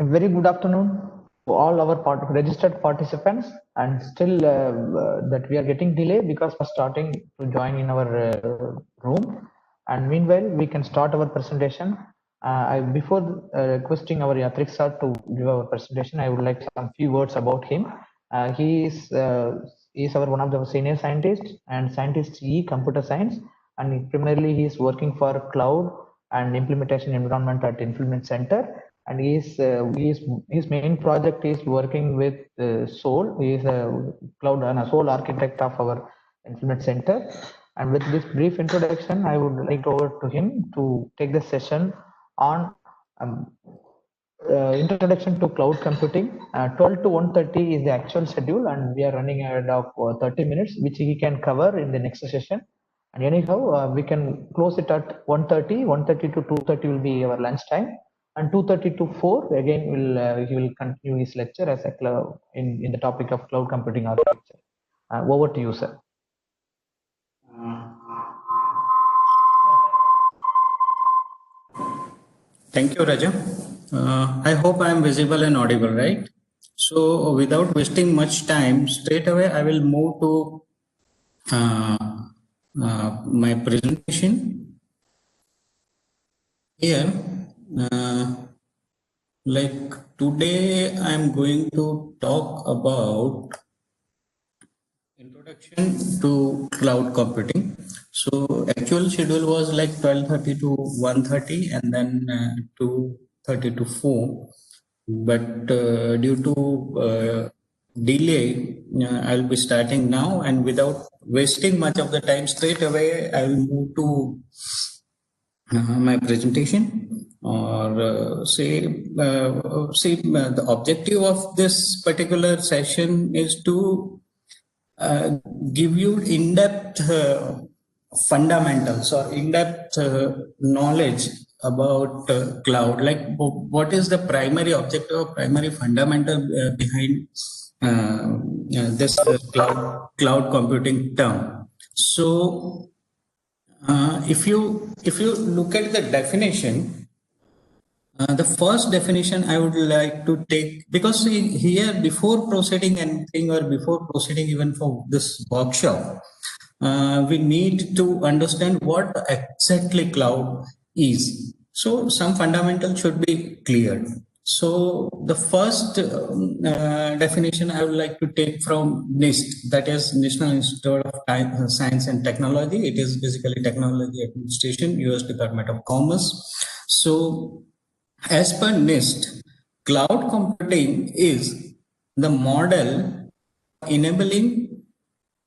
A very good afternoon to all our registered participants, and still that we are getting delay because we're starting to join in our room. And meanwhile, we can start our presentation. Before requesting our Yatrik sir to give our presentation, I would like some few words about him. He is our one of the senior scientists and scientist E computer science, and primarily he is working for cloud and implementation environment at Implement Center, and his main project is working with Soul. He is a cloud and a Soul architect of our Implement Center. And with this brief introduction, I would like over to him to take the session on um, introduction to cloud computing. 12 to 1:30 is the actual schedule, and we are running ahead of 30 minutes, which he can cover in the next session. And anyhow, we can close it at 1:30. 1:30 to 2:30 will be our lunch time, and 2:30 to 4 again will he will continue his lecture as a in the topic of cloud computing architecture. Over to you, sir. Thank you, Raja. I hope I am visible and audible, right? So, without wasting much time, straight away I will move to my presentation. Here, like today, I am going to talk about introduction to cloud computing. So actual schedule was like 12:30 to 1:30 and then 2:30 to 4. But due to delay, I'll be starting now, and without wasting much of the time, straight away I will move to my presentation, or the objective of this particular session is to give you in-depth fundamentals or in-depth knowledge about cloud, like what is the primary objective or primary fundamental behind this cloud computing term. So if you look at the definition, the first definition I would like to take, because here before proceeding anything or before proceeding even for this workshop, we need to understand what exactly cloud is. So some fundamentals should be cleared. So the first definition I would like to take from NIST, that is National Institute of Science and Technology. It is basically Technology Administration, US Department of Commerce. So as per NIST, cloud computing is the model enabling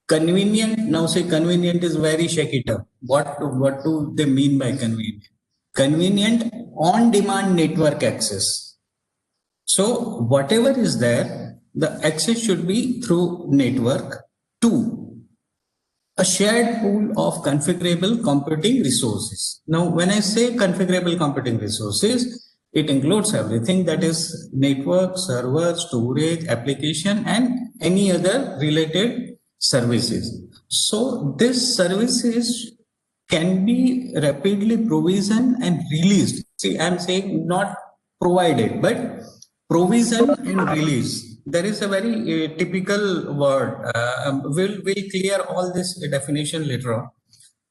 convenient. Now say convenient is very shaky term. What do they mean by convenient? Convenient on-demand network access. So whatever is there, the access should be through network to a shared pool of configurable computing resources. Now, when I say configurable computing resources, it includes everything, that is network, server, storage, application, and any other related services. So these services can be rapidly provisioned and released. See, I'm saying not provided, but provision and release. There is a very typical word. We'll clear all this definition later on.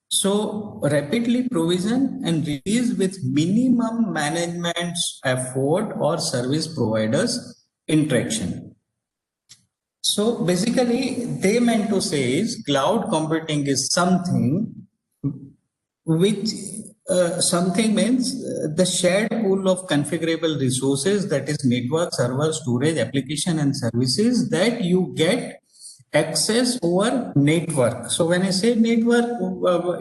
So rapidly provision and release with minimum management effort or service providers interaction. So basically they meant to say is cloud computing is something which something means the shared pool of configurable resources, that is network, server, storage, application and services that you get access over network. So when I say network,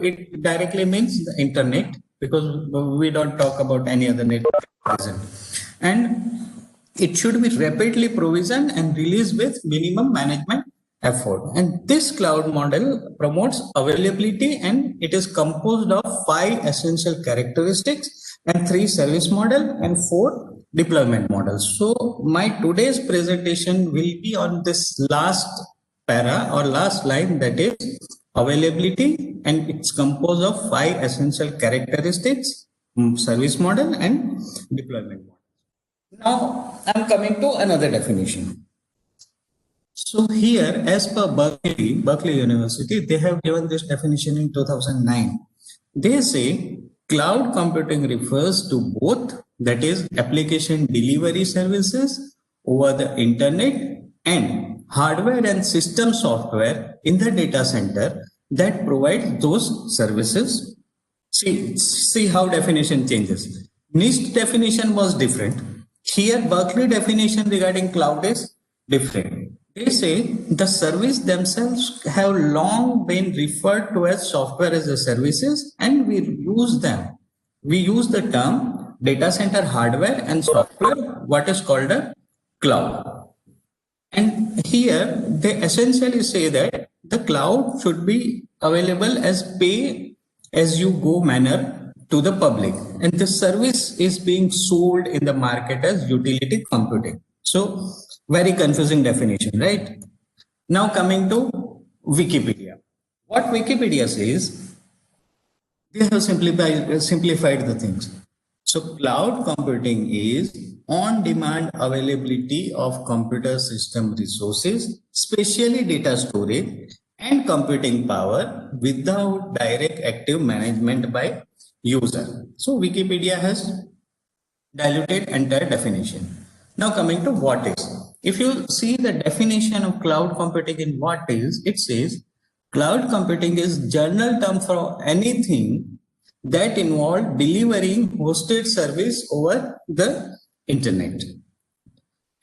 it directly means the internet, because we don't talk about any other network at present. And it should be rapidly provisioned and released with minimum management effort. And this cloud model promotes availability, and it is composed of 5 essential characteristics and 3 service model and 4 deployment models. So my today's presentation will be on this last para or last line, that is availability, and it's composed of 5 essential characteristics, service model and deployment model. Now I'm coming to another definition. So here, as per Berkeley University, they have given this definition in 2009. They say cloud computing refers to both, that is application delivery services over the internet and hardware and system software in the data center that provide those services. See how definition changes. NIST definition was different. Here, Berkeley definition regarding cloud is different. They say the service themselves have long been referred to as software as a services, and we use them. We use the term data center hardware and software, what is called a cloud. And here they essentially say that the cloud should be available as pay as you go manner to the public. And the service is being sold in the market as utility computing. So very confusing definition, right? Now coming to Wikipedia. What Wikipedia says, they have simplified the things. So cloud computing is on-demand availability of computer system resources, especially data storage and computing power without direct active management by user. So Wikipedia has diluted entire definition. Now coming to what is. If you see the definition of cloud computing in what is, it says cloud computing is general term for anything that involve delivering hosted service over the internet.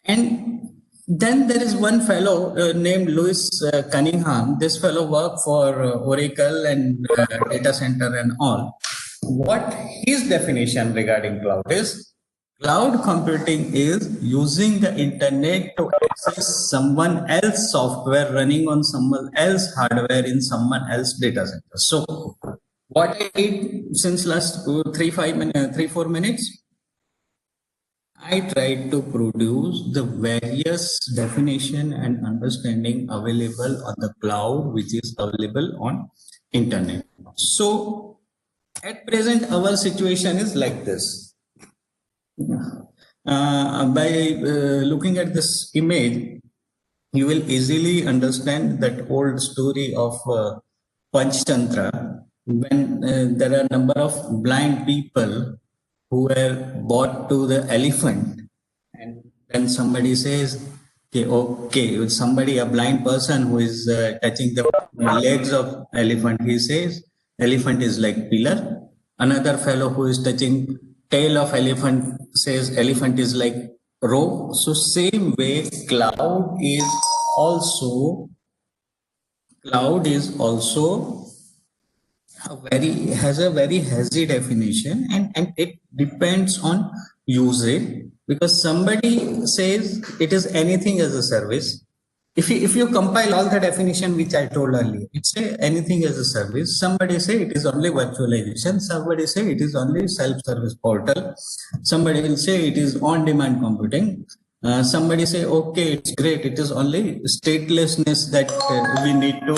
And then there is one fellow named Louis Cunningham. This fellow worked for Oracle and data center and all. What his definition regarding cloud is, cloud computing is using the internet to access someone else's software running on someone else's hardware in someone else's data center. So what I did since last 3-4 minutes, I tried to produce the various definition and understanding available on the cloud, which is available on internet. So at present, our situation is like this. By looking at this image, you will easily understand that old story of Panchtantra, when there are a number of blind people who were brought to the elephant, and then somebody says, okay, somebody, a blind person who is touching the legs of elephant, he says, elephant is like pillar. Another fellow who is touching tail of elephant says elephant is like rope. So same way, cloud is also has a very hazy definition, and it depends on usage, because somebody says it is anything as a service. If you compile all the definition which I told earlier, it say anything as a service. Somebody say it is only virtualization. Somebody say it is only self-service portal. Somebody will say it is on-demand computing. Somebody say, okay, it's great. It is only statelessness that we need to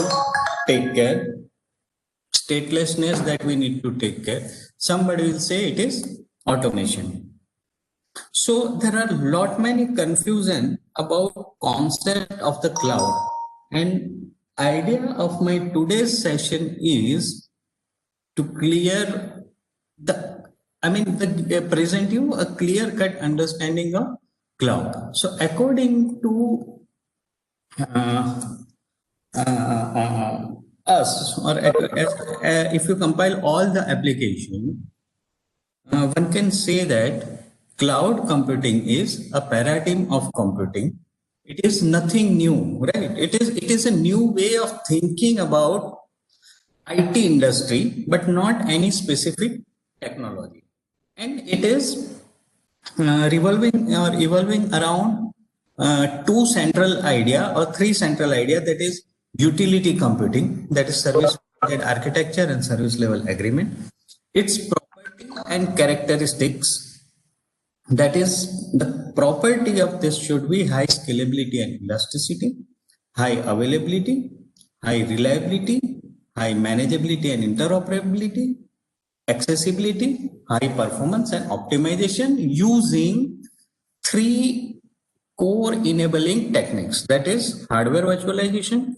take care. Statelessness that we need to take care. Somebody will say it is automation. So there are lot many confusion about concept of the cloud, and idea of my today's session is to clear present you a clear cut understanding of cloud. So according to us, or if you compile all the application, one can say that cloud computing is a paradigm of computing. It is nothing new, right? It is a new way of thinking about IT industry, but not any specific technology. And it is revolving or evolving around two central idea or three central idea, that is utility computing, that is service architecture and service level agreement, its property and characteristics. That is, the property of this should be high scalability and elasticity, high availability, high reliability, high manageability and interoperability, accessibility, high performance and optimization using three core enabling techniques, that is hardware virtualization,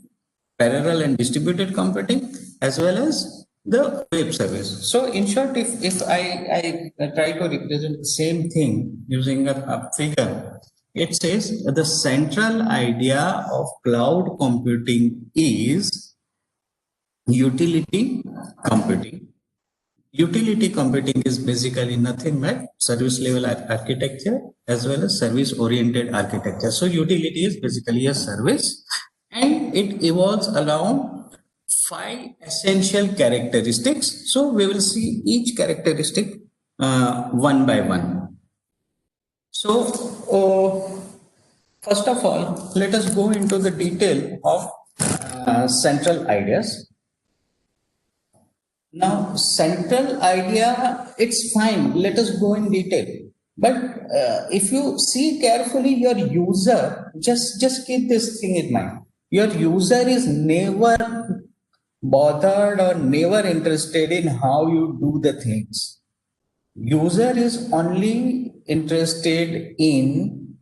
parallel and distributed computing, as well as the web service. So in short, if I try to represent the same thing using a figure, it says the central idea of cloud computing is utility computing. Utility computing is basically nothing but service level architecture as well as service oriented architecture. So utility is basically a service, and it evolves around 5 essential characteristics. So we will see each characteristic one by one. So first of all, let us go into the detail of central ideas. Now, central idea, it's fine. Let us go in detail. But if you see carefully, your user, just keep this thing in mind. Your user is never bothered or never interested in how you do the things. User is only interested in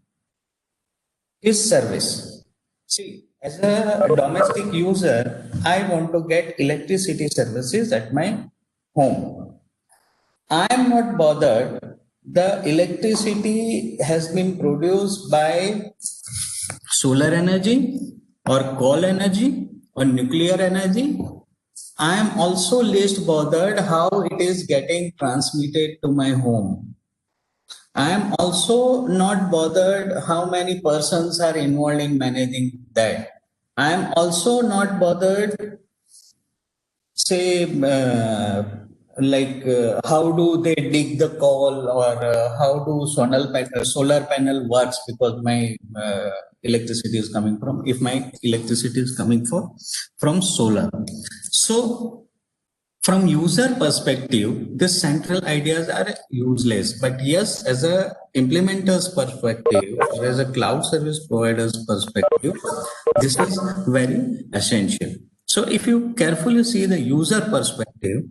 his service. See, as a domestic user, I want to get electricity services at my home. I am not bothered. The electricity has been produced by solar energy or coal energy or nuclear energy. I am also least bothered how it is getting transmitted to my home. I am also not bothered how many persons are involved in managing that. I am also not bothered, say, how do they dig the coal, or how do solar panel works, because my electricity is coming from, if my electricity is coming from solar. So from user perspective, these central ideas are useless. But yes, as a implementer's perspective or as a cloud service provider's perspective, this is very essential. So if you carefully see the user perspective,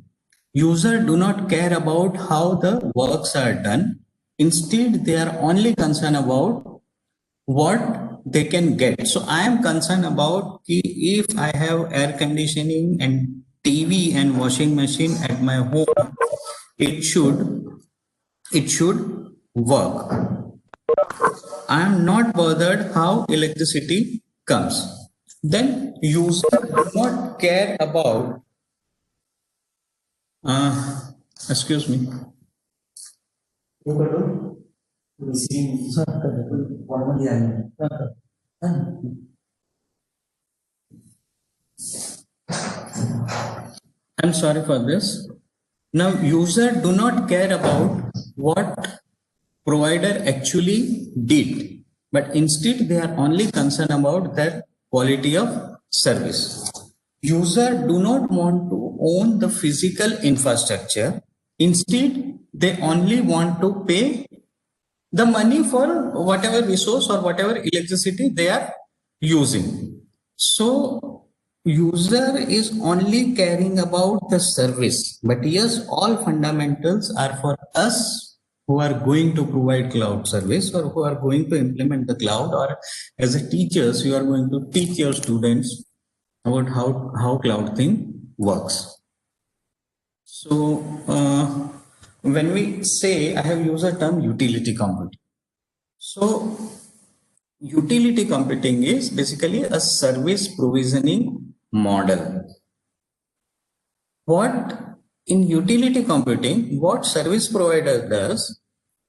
user do not care about how the works are done. Instead, they are only concerned about what they can get. So I am concerned about if I have air conditioning and TV and washing machine at my home, it should work. I am not bothered how electricity comes. Then user do not care about excuse me. I'm sorry for this. Now, user do not care about what provider actually did, but instead they are only concerned about their quality of service. User do not want to own the physical infrastructure. Instead, they only want to pay the money for whatever resource or whatever electricity they are using. So user is only caring about the service, but yes, all fundamentals are for us who are going to provide cloud service or who are going to implement the cloud, or as a teachers, you are going to teach your students about how cloud thing works. So when we say, I have used the term utility computing. So utility computing is basically a service provisioning model. What in utility computing, what service provider does,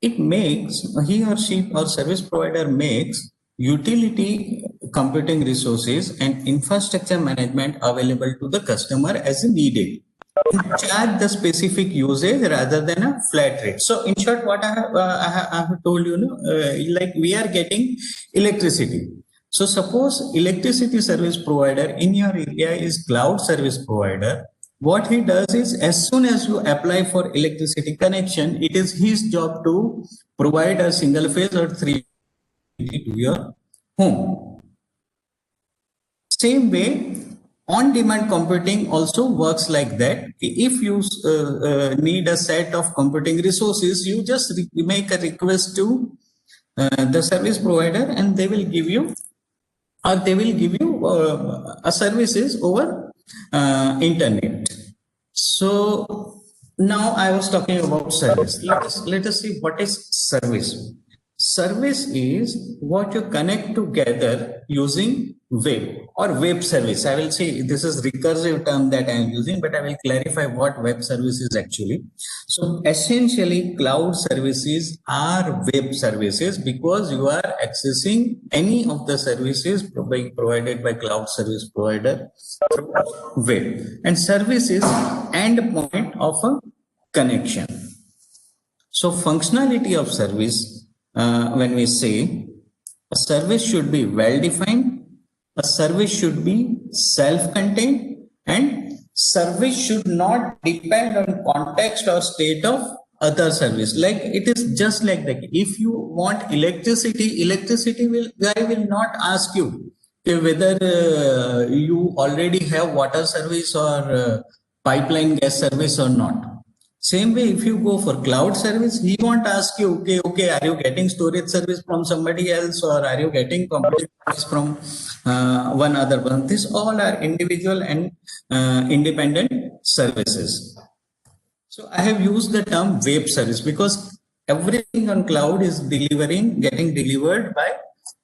it makes, he or she or service provider makes utility computing resources and infrastructure management available to the customer as needed, charge the specific usage rather than a flat rate. So in short, what I have told you, like we are getting electricity. So suppose electricity service provider in your area is cloud service provider. What he does is, as soon as you apply for electricity connection, it is his job to provide a single phase or 3 to your home. Same way, on-demand computing also works like that. If you need a set of computing resources, you just make a request to the service provider, and they will give you a services over internet. So now I was talking about service. Let us see what is service. Service is what you connect together using web or web service. I will say this is recursive term that I am using, but I will clarify what web service is actually. So essentially, cloud services are web services because you are accessing any of the services being provided by cloud service provider through web. And service is endpoint of a connection. So functionality of service, when we say a service should be well defined, a service should be self-contained, and service should not depend on context or state of other service. Like it is just like that. If you want electricity, guy will not ask you whether you already have water service or pipeline gas service or not. Same way, if you go for cloud service, he won't ask you, okay, are you getting storage service from somebody else, or are you getting computer service from one other one? These all are individual and independent services. So I have used the term web service because everything on cloud is getting delivered by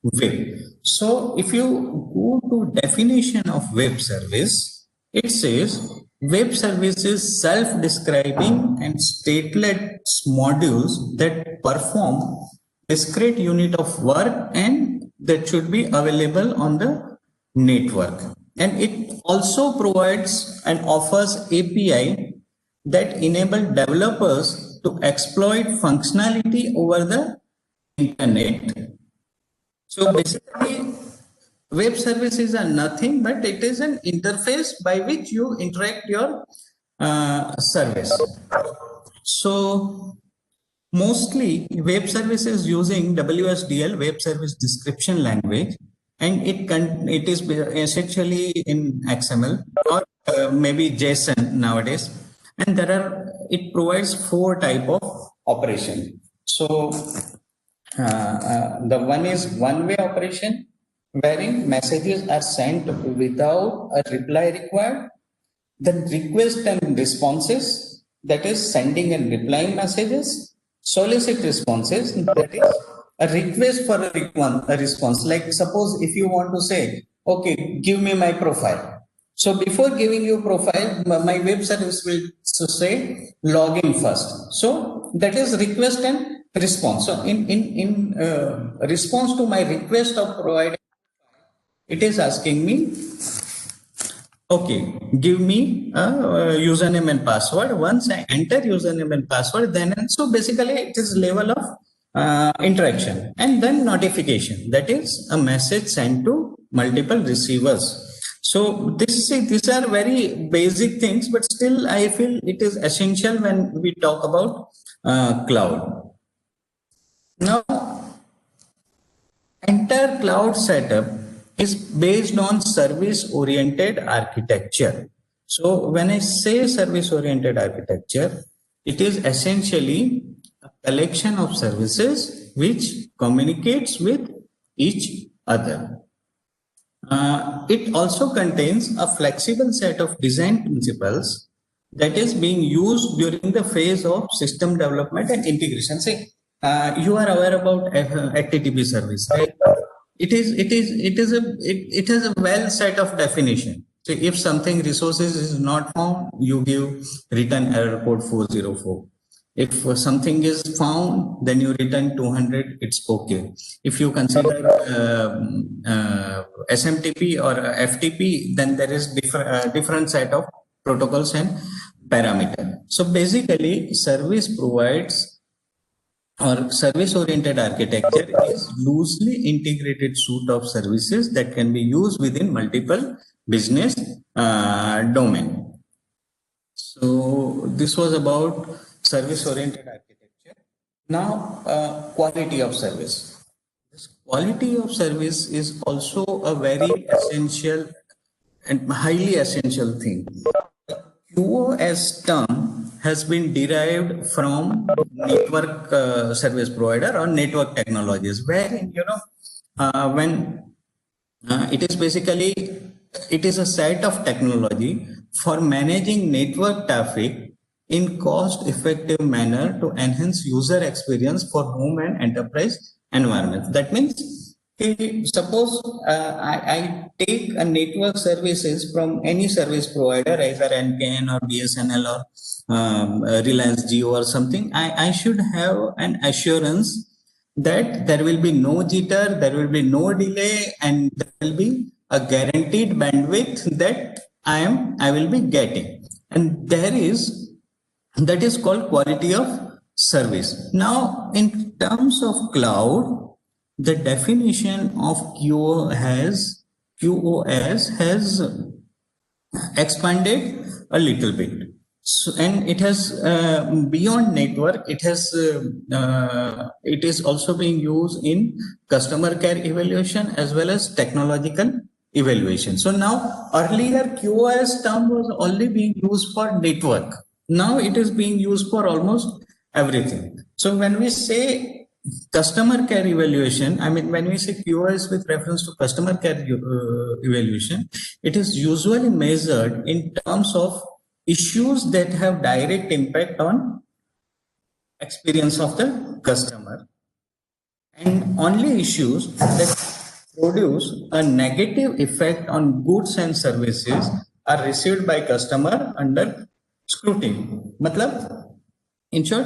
web. So if you go to definition of web service, it says web service is self-describing and stateless modules that perform discrete unit of work and that should be available on the network. And it also provides and offers API that enable developers to exploit functionality over the internet. So basically, web services are nothing but it is an interface by which you interact your service. So mostly web services using WSDL, web service description language, and it is essentially in XML or maybe JSON nowadays. And it provides 4 type of operation. So the one is one-way operation, wherein messages are sent without a reply required. Then request and responses, that is sending and replying messages. Solicit responses, that is a request for a response. Like suppose if you want to say, okay, give me my profile. So before giving you profile, my web service will say login first. So that is request and response. So in response to my request of providing, it is asking me, okay, give me a username and password. Once I enter username and password, then so basically it is level of interaction, and then notification, that is a message sent to multiple receivers. So these are very basic things, but still I feel it is essential when we talk about cloud. Now, entire cloud setup is based on service-oriented architecture. So when I say service-oriented architecture, it is essentially a collection of services which communicates with each other. It also contains a flexible set of design principles that is being used during the phase of system development and integration. Say, you are aware about HTTP service, right? It has a well set of definition. So if something resources is not found, you give return error code 404. If something is found, then you return 200, it's okay. If you consider SMTP or FTP, then there is different set of protocols and parameters. So basically, service provides or service-oriented architecture is loosely integrated suite of services that can be used within multiple business domain. So this was about service-oriented architecture. Now, quality of service. This quality of service is also a very essential and highly essential thing. QoS term has been derived from network service provider or network technologies, wherein when it is basically it is a set of technology for managing network traffic in cost-effective manner to enhance user experience for home and enterprise environments. That means, suppose I take a network services from any service provider, either NKN or BSNL or Reliance Jio or something. I should have an assurance that there will be no jitter, there will be no delay, and there will be a guaranteed bandwidth that I will be getting. And that is called quality of service. Now, in terms of cloud, the definition of QoS has expanded a little bit. So, and it has beyond network, it is also being used in customer care evaluation as well as technological evaluation. So now earlier QoS term was only being used for network. Now it is being used for almost everything. So when we say customer care evaluation, I mean, when we say QoS with reference to customer care evaluation, it is usually measured in terms of issues that have direct impact on experience of the customer, and only issues that produce a negative effect on goods and services are received by customer under scrutiny. Matlab, in short,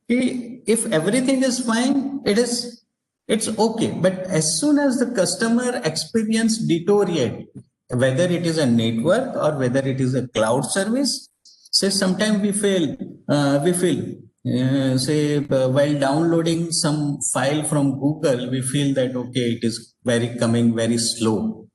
if everything is fine, it's okay. But as soon as the customer experience deteriorate, whether it is a network or whether it is a cloud service, say sometimes we feel while downloading some file from Google, we feel that okay, it is coming very slow.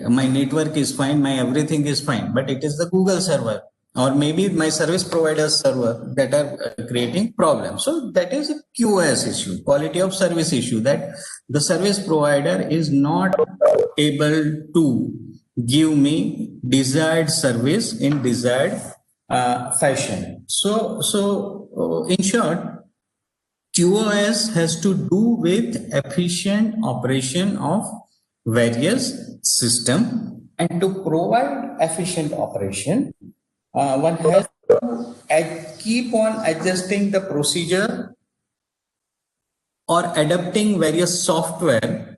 My network is fine, my everything is fine, but it is the Google server or maybe my service provider server that are creating problems. So that is a QoS issue, quality of service issue, that the service provider is not able to give me desired service in desired fashion. So in short, QoS has to do with efficient operation of various system, and to provide efficient operation, one has to keep on adjusting the procedure or adapting various software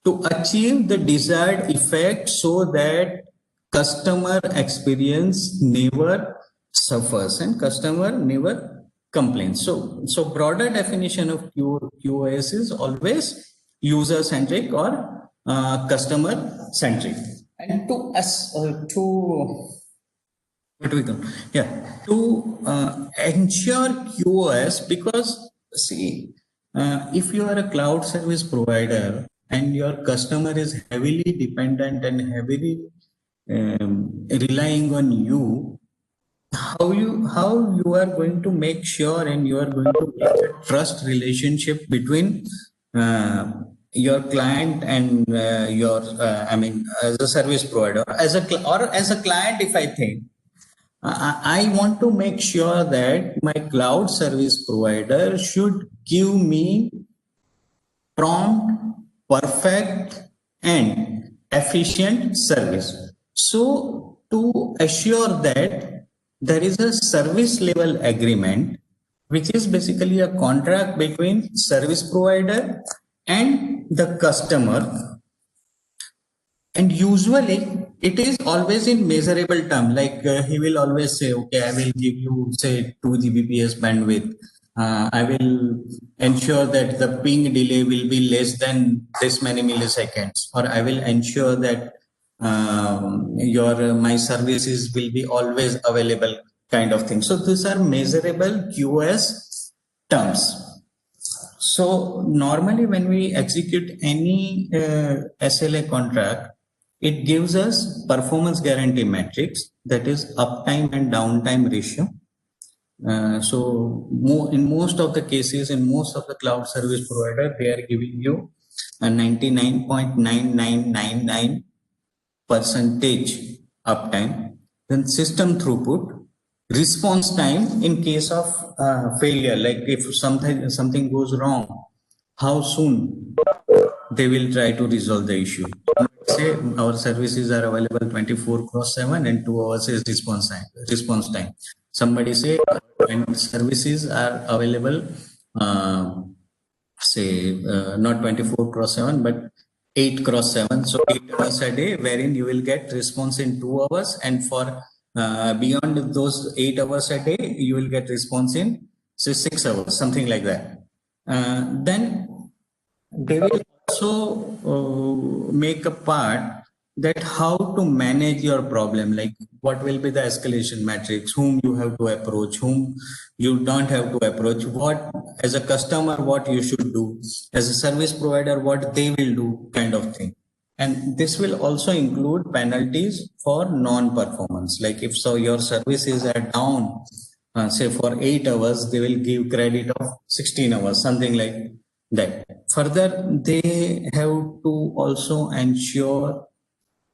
to achieve the desired effect so that customer experience never suffers and customer never complains. So broader definition of QoS is always user centric or customer centric. And to ensure QoS, because see, if you are a cloud service provider and your customer is heavily dependent and heavily relying on you, how you are going to make sure and you are going to make a trust relationship between your client and as a service provider, as a client, if I think I want to make sure that my cloud service provider should give me prompt, perfect, and efficient service. So to assure that there is a service level agreement, which is basically a contract between service provider and the customer, and usually it is always in measurable term, like he will always say, okay, I will give you say 2 Gbps bandwidth. I will ensure that the ping delay will be less than this many milliseconds, or I will ensure that my services will be always available, kind of thing. So these are measurable QoS terms. So normally when we execute any SLA contract, it gives us performance guarantee metrics, that is uptime and downtime ratio. In most of the cases, in most of the cloud service provider, they are giving you a 99.9999% uptime. Then system throughput, response time in case of failure, like if something goes wrong, how soon they will try to resolve the issue. Say our services are available 24/7 and 2 hours is response time. Somebody say when services are available, say not 24/7 but 8/7, so 8 hours a day, wherein you will get response in 2 hours, and for beyond those 8 hours a day you will get response in say 6 hours, something like that. Then they will also make a part that how to manage your problem, like what will be the escalation matrix, whom you have to approach, whom you don't have to approach, what as a customer what you should do, as a service provider what they will do, kind of thing. And this will also include penalties for non-performance, like if so your services are down, say for 8 hours, they will give credit of 16 hours, something like that. Further, they have to also ensure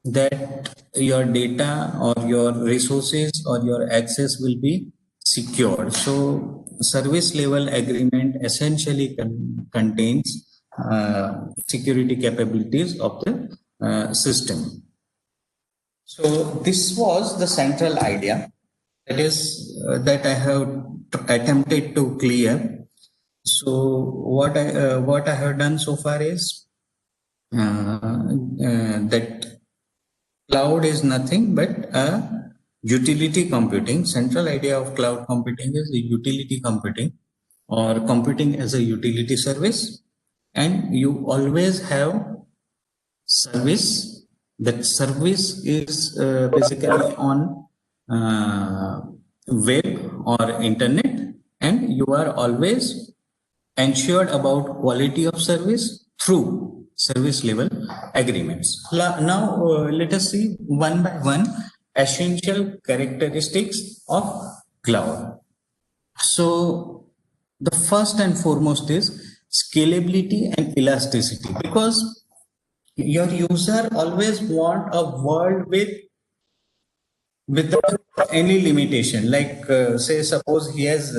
that your data or your resources or your access will be secured. So service level agreement essentially contains security capabilities of the system. So this was the central idea that is that I have attempted to clear. So what I have done so far is that cloud is nothing but a utility computing. Central idea of cloud computing is the utility computing, or computing as a utility service, and you always have service. That service is basically on web or internet, and you are always ensured about quality of service through service level agreements. Now let us see one by one essential characteristics of cloud. So the first and foremost is scalability and elasticity, because your user always want a world without any limitation. Like say suppose he has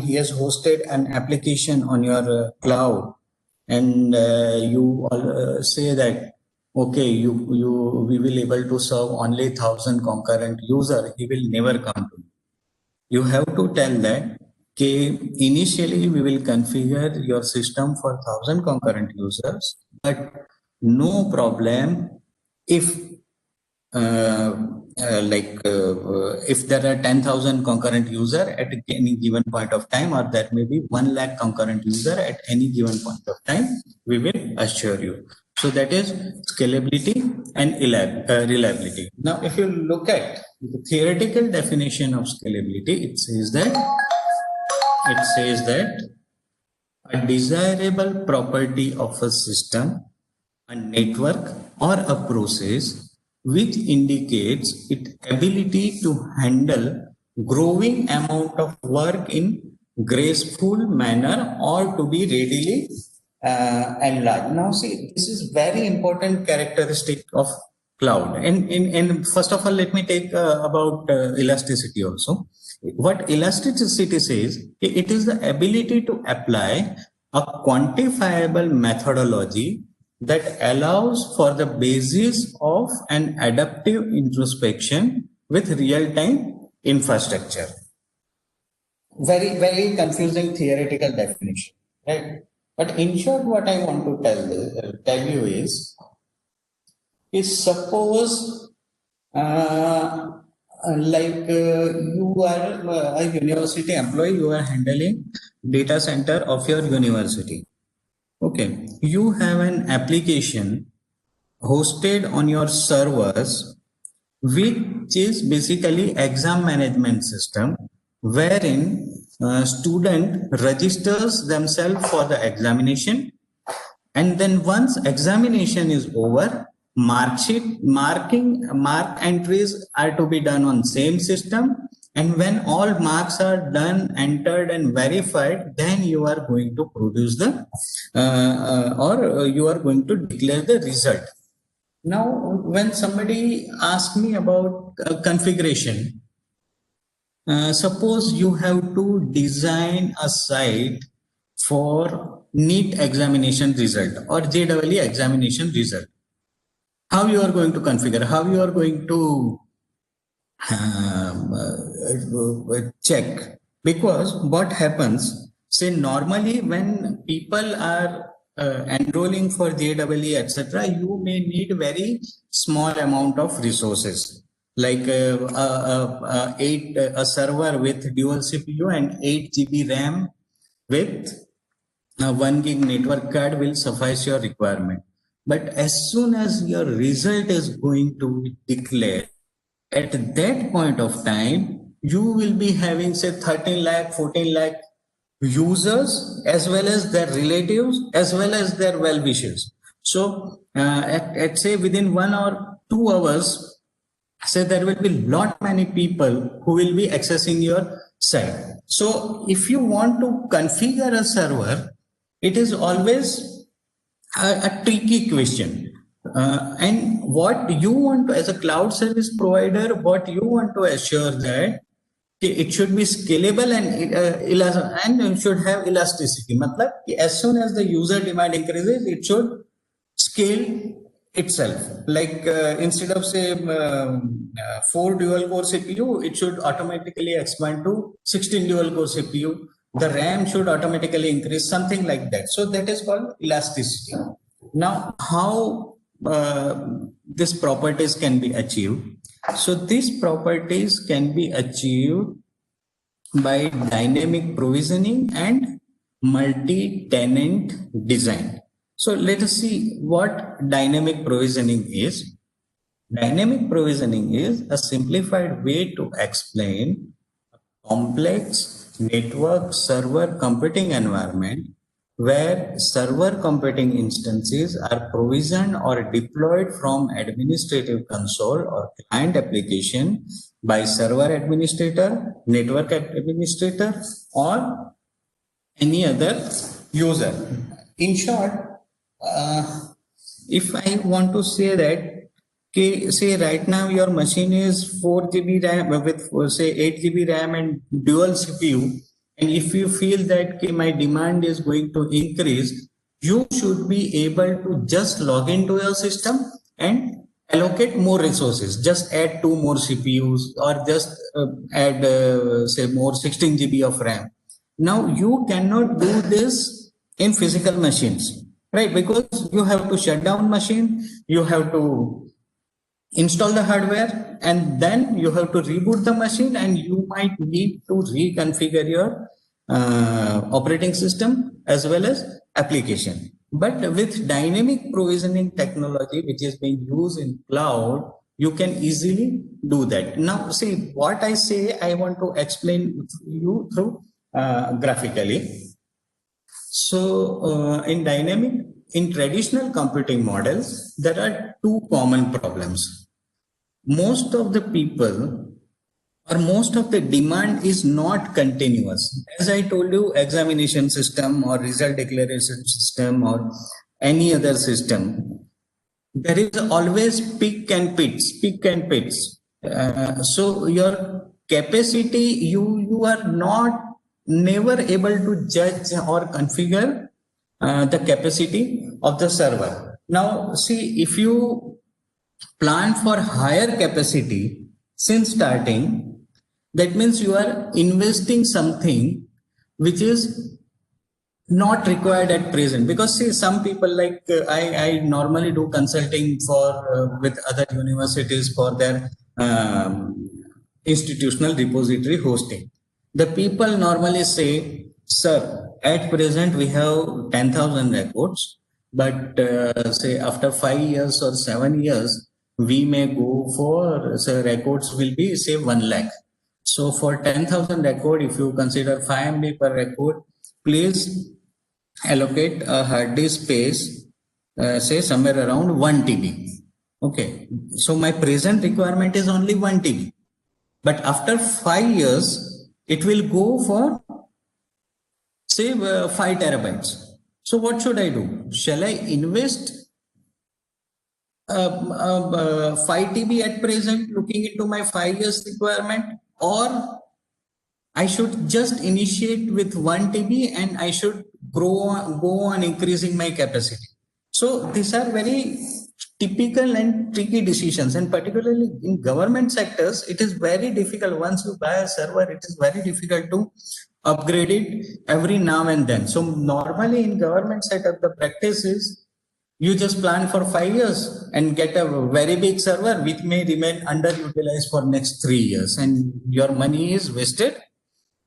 he has hosted an application on your cloud, and you say that okay, we will able to serve only 1,000 concurrent user, he will never come to you. You have to tell that okay, initially we will configure your system for 1,000 concurrent users, but no problem if if there are 10,000 concurrent user at any given point of time, or there may be 1 lakh concurrent user at any given point of time, we will assure you. So that is scalability and reliability. Now, if you look at the theoretical definition of scalability, it says that a desirable property of a system, a network, or a process which indicates its ability to handle growing amount of work in graceful manner or to be readily enlarged. Now see, this is very important characteristic of cloud. And first of all, let me take about elasticity also. What elasticity says, it is the ability to apply a quantifiable methodology that allows for the basis of an adaptive introspection with real-time infrastructure. Very, very confusing theoretical definition, right? But in short, what I want to tell you is suppose you are a university employee, you are handling data center of your university. Okay, you have an application hosted on your servers, which is basically exam management system, wherein student registers themselves for the examination, and then once examination is over, mark entries are to be done on same system, and when all marks are done, entered and verified, then you are going to produce the or you are going to declare the result. Now, when somebody asks me about configuration, suppose you have to design a site for NEET examination result or JEE examination result. How you are going to configure? How you are going to check? Because what happens, say normally when people are enrolling for JEE, etc., you may need very small amount of resources like a server with dual CPU and 8 GB RAM with 1 gig network card will suffice your requirement. But as soon as your result is going to be declared, at that point of time, you will be having say 13 lakh, 14 lakh users as well as their relatives as well as their well-wishers. So at say within 1 or 2 hours, say there will be lot many people who will be accessing your site. So if you want to configure a server, it is always a tricky question. And what you want to, as a cloud service provider, what you want to assure that it should be scalable and it should have elasticity. Matlab, as soon as the user demand increases, it should scale itself. Like instead of say 4 dual core CPU, it should automatically expand to 16 dual core CPU. The RAM should automatically increase, something like that. So that is called elasticity. Now, how these properties can be achieved? So these properties can be achieved by dynamic provisioning and multi-tenant design. So let us see what dynamic provisioning is. Dynamic provisioning is a simplified way to explain a complex network server computing environment where server computing instances are provisioned or deployed from administrative console or client application by server administrator, network administrator, or any other user. In short, uh, if I want to say that, okay, say right now your machine is 4 GB RAM with say 8 GB RAM and dual CPU, and if you feel that okay, my demand is going to increase, you should be able to just log into your system and allocate more resources. Just add 2 more CPUs or just add say more 16 GB of RAM. Now you cannot do this in physical machines, right? Because you have to shut down machine, you have to install the hardware, and then you have to reboot the machine, and you might need to reconfigure your operating system as well as application. But with dynamic provisioning technology, which is being used in cloud, you can easily do that. Now, see what I say, I want to explain you through graphically. So, in traditional computing models, there are two common problems. Most of the people or most of the demand is not continuous. As I told you, examination system or result declaration system or any other system, there is always peak and pits. So your capacity, you are not never able to judge or configure the capacity of the server. Now, see, if you plan for higher capacity since starting, that means you are investing something which is not required at present. Because see, some people like I normally do consulting for with other universities for their institutional repository hosting. The people normally say, sir, at present we have 10,000 records, but say after 5 years or 7 years, we may go for, say, records will be say 1 lakh. So for 10,000 record, if you consider 5 MB per record, please allocate a hard disk space, say somewhere around 1 TB. Okay, so my present requirement is only 1 TB, but after 5 years, it will go for say 5 terabytes. So what should I do? Shall I invest 5 TB at present, looking into my 5 years requirement, or I should just initiate with 1 TB and I should go on increasing my capacity. So these are very typical and tricky decisions, and particularly in government sectors, it is very difficult. Once you buy a server, it is very difficult to upgrade it every now and then. So normally in government setup, the practice is you just plan for 5 years and get a very big server which may remain underutilized for next 3 years, and your money is wasted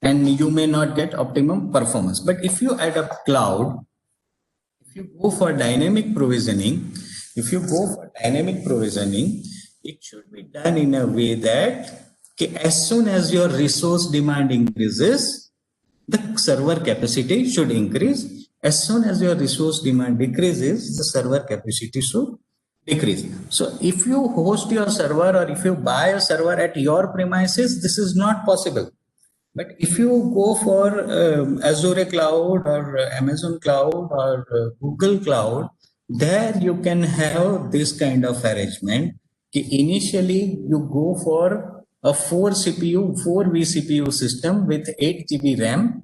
and you may not get optimum performance. But if you add up cloud, if you go for dynamic provisioning, it should be done in a way that as soon as your resource demand increases, the server capacity should increase. As soon as your resource demand decreases, the server capacity should decrease. So if you host your server or if you buy a server at your premises, this is not possible. But if you go for Azure Cloud or Amazon Cloud or Google Cloud, there you can have this kind of arrangement. Initially, you go for a 4 vCPU system with 8 GB RAM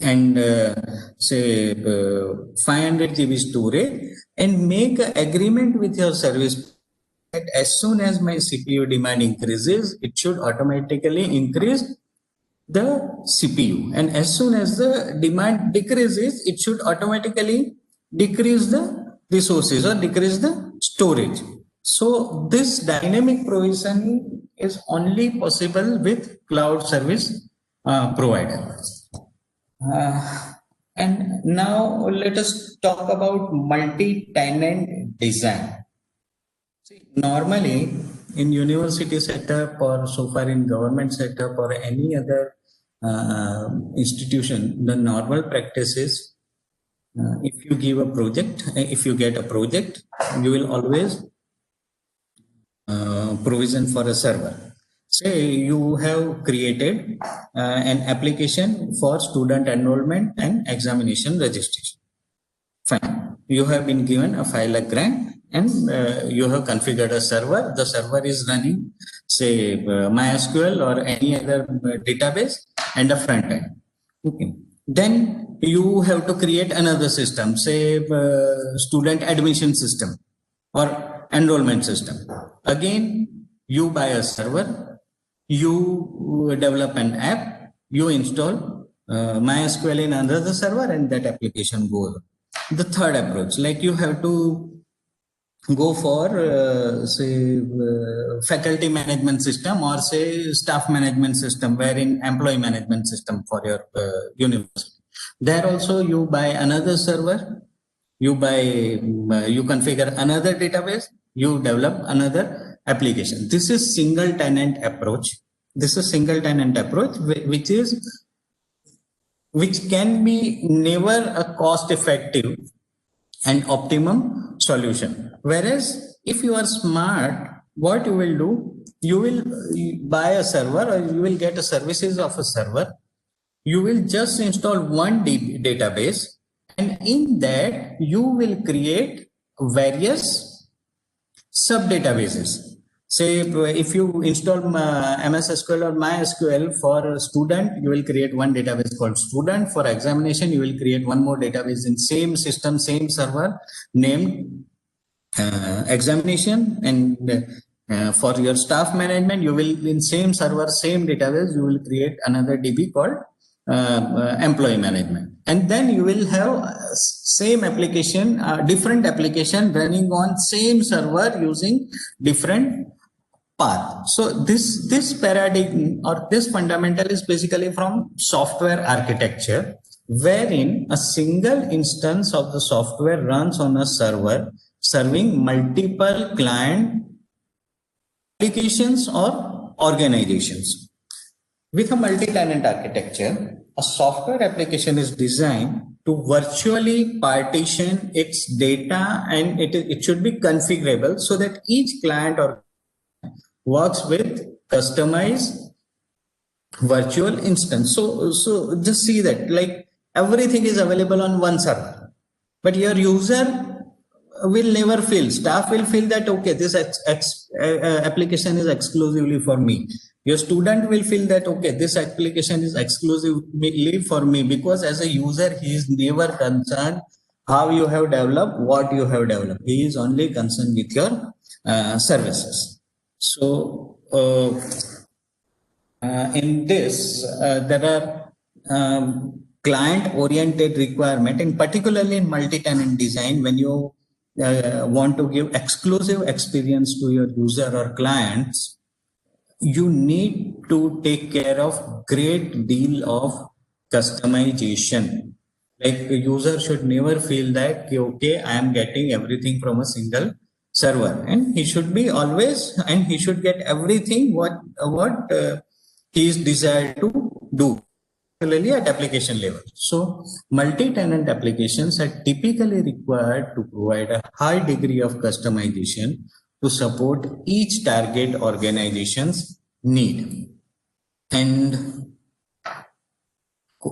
and say 500 GB storage, and make an agreement with your service that as soon as my CPU demand increases, it should automatically increase the CPU, and as soon as the demand decreases, it should automatically decrease the resources or decrease the storage. So this dynamic provisioning is only possible with cloud service provider. And now let us talk about multi-tenant design. See, normally in university setup or so far in government setup or any other institution, the normal practice is if you give a project, if you get a project, you will always provision for a server. Say you have created an application for student enrollment and examination registration. Fine. You have been given a file grant and you have configured a server. The server is running, say, MySQL or any other database and a front end. Okay. Then you have to create another system, say, student admission system or enrollment system. Again, you buy a server, you develop an app, you install MySQL in another server, and that application goes. The third approach, like you have to go for say faculty management system or say staff management system, wherein employee management system for your university. There also you buy another server, you configure another database, you develop another application. This is single tenant approach. Which can be never a cost effective and optimum solution. Whereas if you are smart, what you will do, you will buy a server or you will get a services of a server. You will just install one database, and in that you will create various sub databases. Say if you install MS SQL or MySQL for a student, you will create one database called student. For examination, you will create one more database in same system, same server named examination. And for your staff management, you will in same server, same database, you will create another DB called employee management. And then you will have same application, different application running on same server using different path. So this paradigm or this fundamental is basically from software architecture, wherein a single instance of the software runs on a server serving multiple client applications or organizations. With a multi-tenant architecture, a software application is designed to virtually partition its data, and it should be configurable so that each client or works with customized virtual instance. So just see that like everything is available on one server, but your user will never feel, staff will feel that, okay, this application is exclusively for me. Your student will feel that, okay, this application is exclusively for me, because as a user, he is never concerned how you have developed, what you have developed. He is only concerned with your services. So in this, there are client-oriented requirement, and particularly in multi-tenant design, when you want to give exclusive experience to your user or clients, you need to take care of great deal of customization. Like the user should never feel that, okay, I am getting everything from a single server, and he should be always, and he should get everything what he is desired to do, particularly at application level. So multi-tenant applications are typically required to provide a high degree of customization to support each target organization's need. And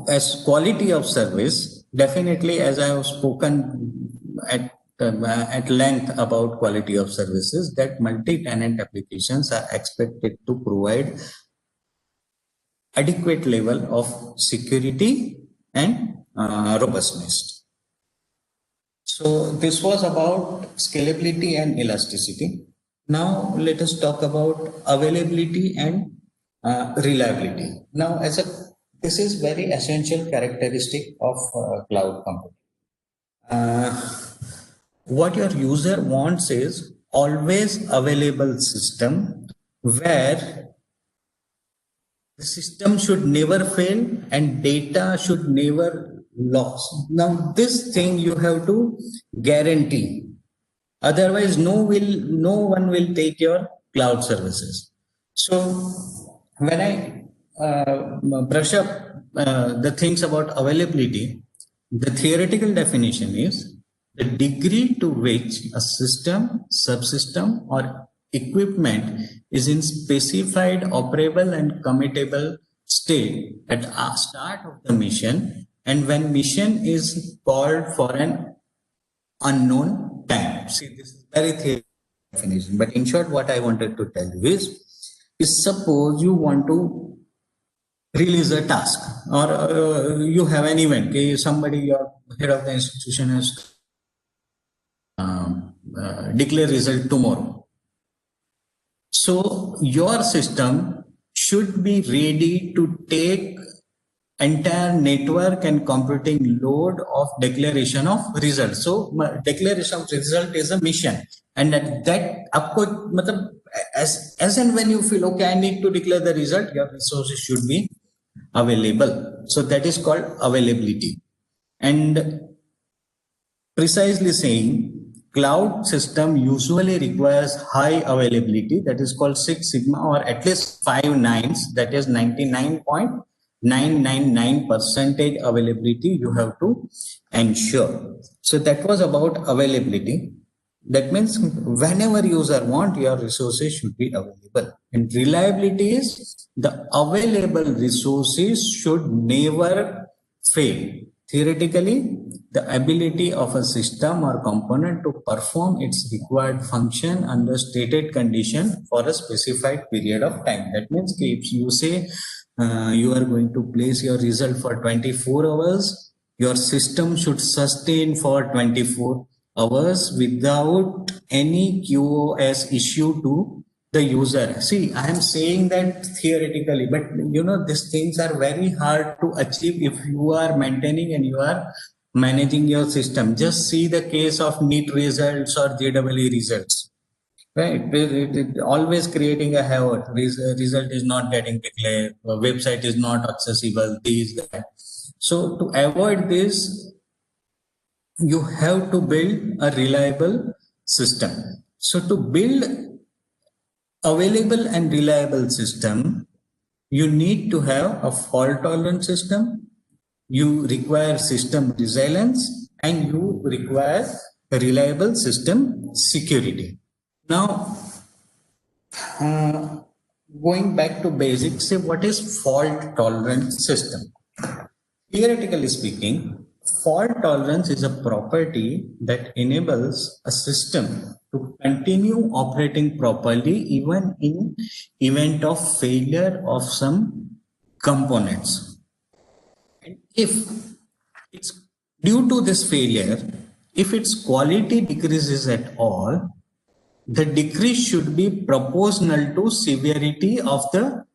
as quality of service, definitely, as I have spoken at length about quality of services, that multi-tenant applications are expected to provide adequate level of security and robustness. So this was about scalability and elasticity. Now let us talk about availability and reliability. Now, this is very essential characteristic of cloud computing. What your user wants is always available system, where the system should never fail and data should never lost. Now this thing you have to guarantee. Otherwise, no one will take your cloud services. So when I brush up the things about availability, the theoretical definition is the degree to which a system, subsystem, or equipment is in specified operable and committable state at the start of the mission, and when mission is called for an unknown time. See, this is very theoretical definition, but in short, what I wanted to tell you is suppose you want to release a task, or you have an event, okay, somebody, your head of the institution has declare result tomorrow. So your system should be ready to take entire network and computing load of declaration of result. So declaration of result is a mission, and at that, as and when you feel, okay, I need to declare the result, your resources should be available. So that is called availability. And precisely saying, cloud system usually requires high availability, that is called 6 sigma, or at least 5 nines, that is 99.999% availability you have to ensure. So that was about availability. That means whenever user want, your resources should be available. And reliability is the available resources should never fail. Theoretically, the ability of a system or component to perform its required function under stated condition for a specified period of time. That means if you say you are going to place your result for 24 hours, your system should sustain for 24 hours without any QoS issue to the user. See, I am saying that theoretically, but you know, these things are very hard to achieve if you are maintaining and you are managing your system. Just see the case of NEET results or JEE results, right? It always creating a havoc. Result is not getting declared, website is not accessible, these, that. So to avoid this, you have to build a reliable system. So to build available and reliable system, you need to have a fault tolerant system, you require system resilience, and you require a reliable system security. Now, going back to basics, say what is fault tolerant system? Theoretically speaking, fault tolerance is a property that enables a system to continue operating properly even in event of failure of some components. And if it's due to this failure, if its quality decreases at all, the decrease should be proportional to severity of the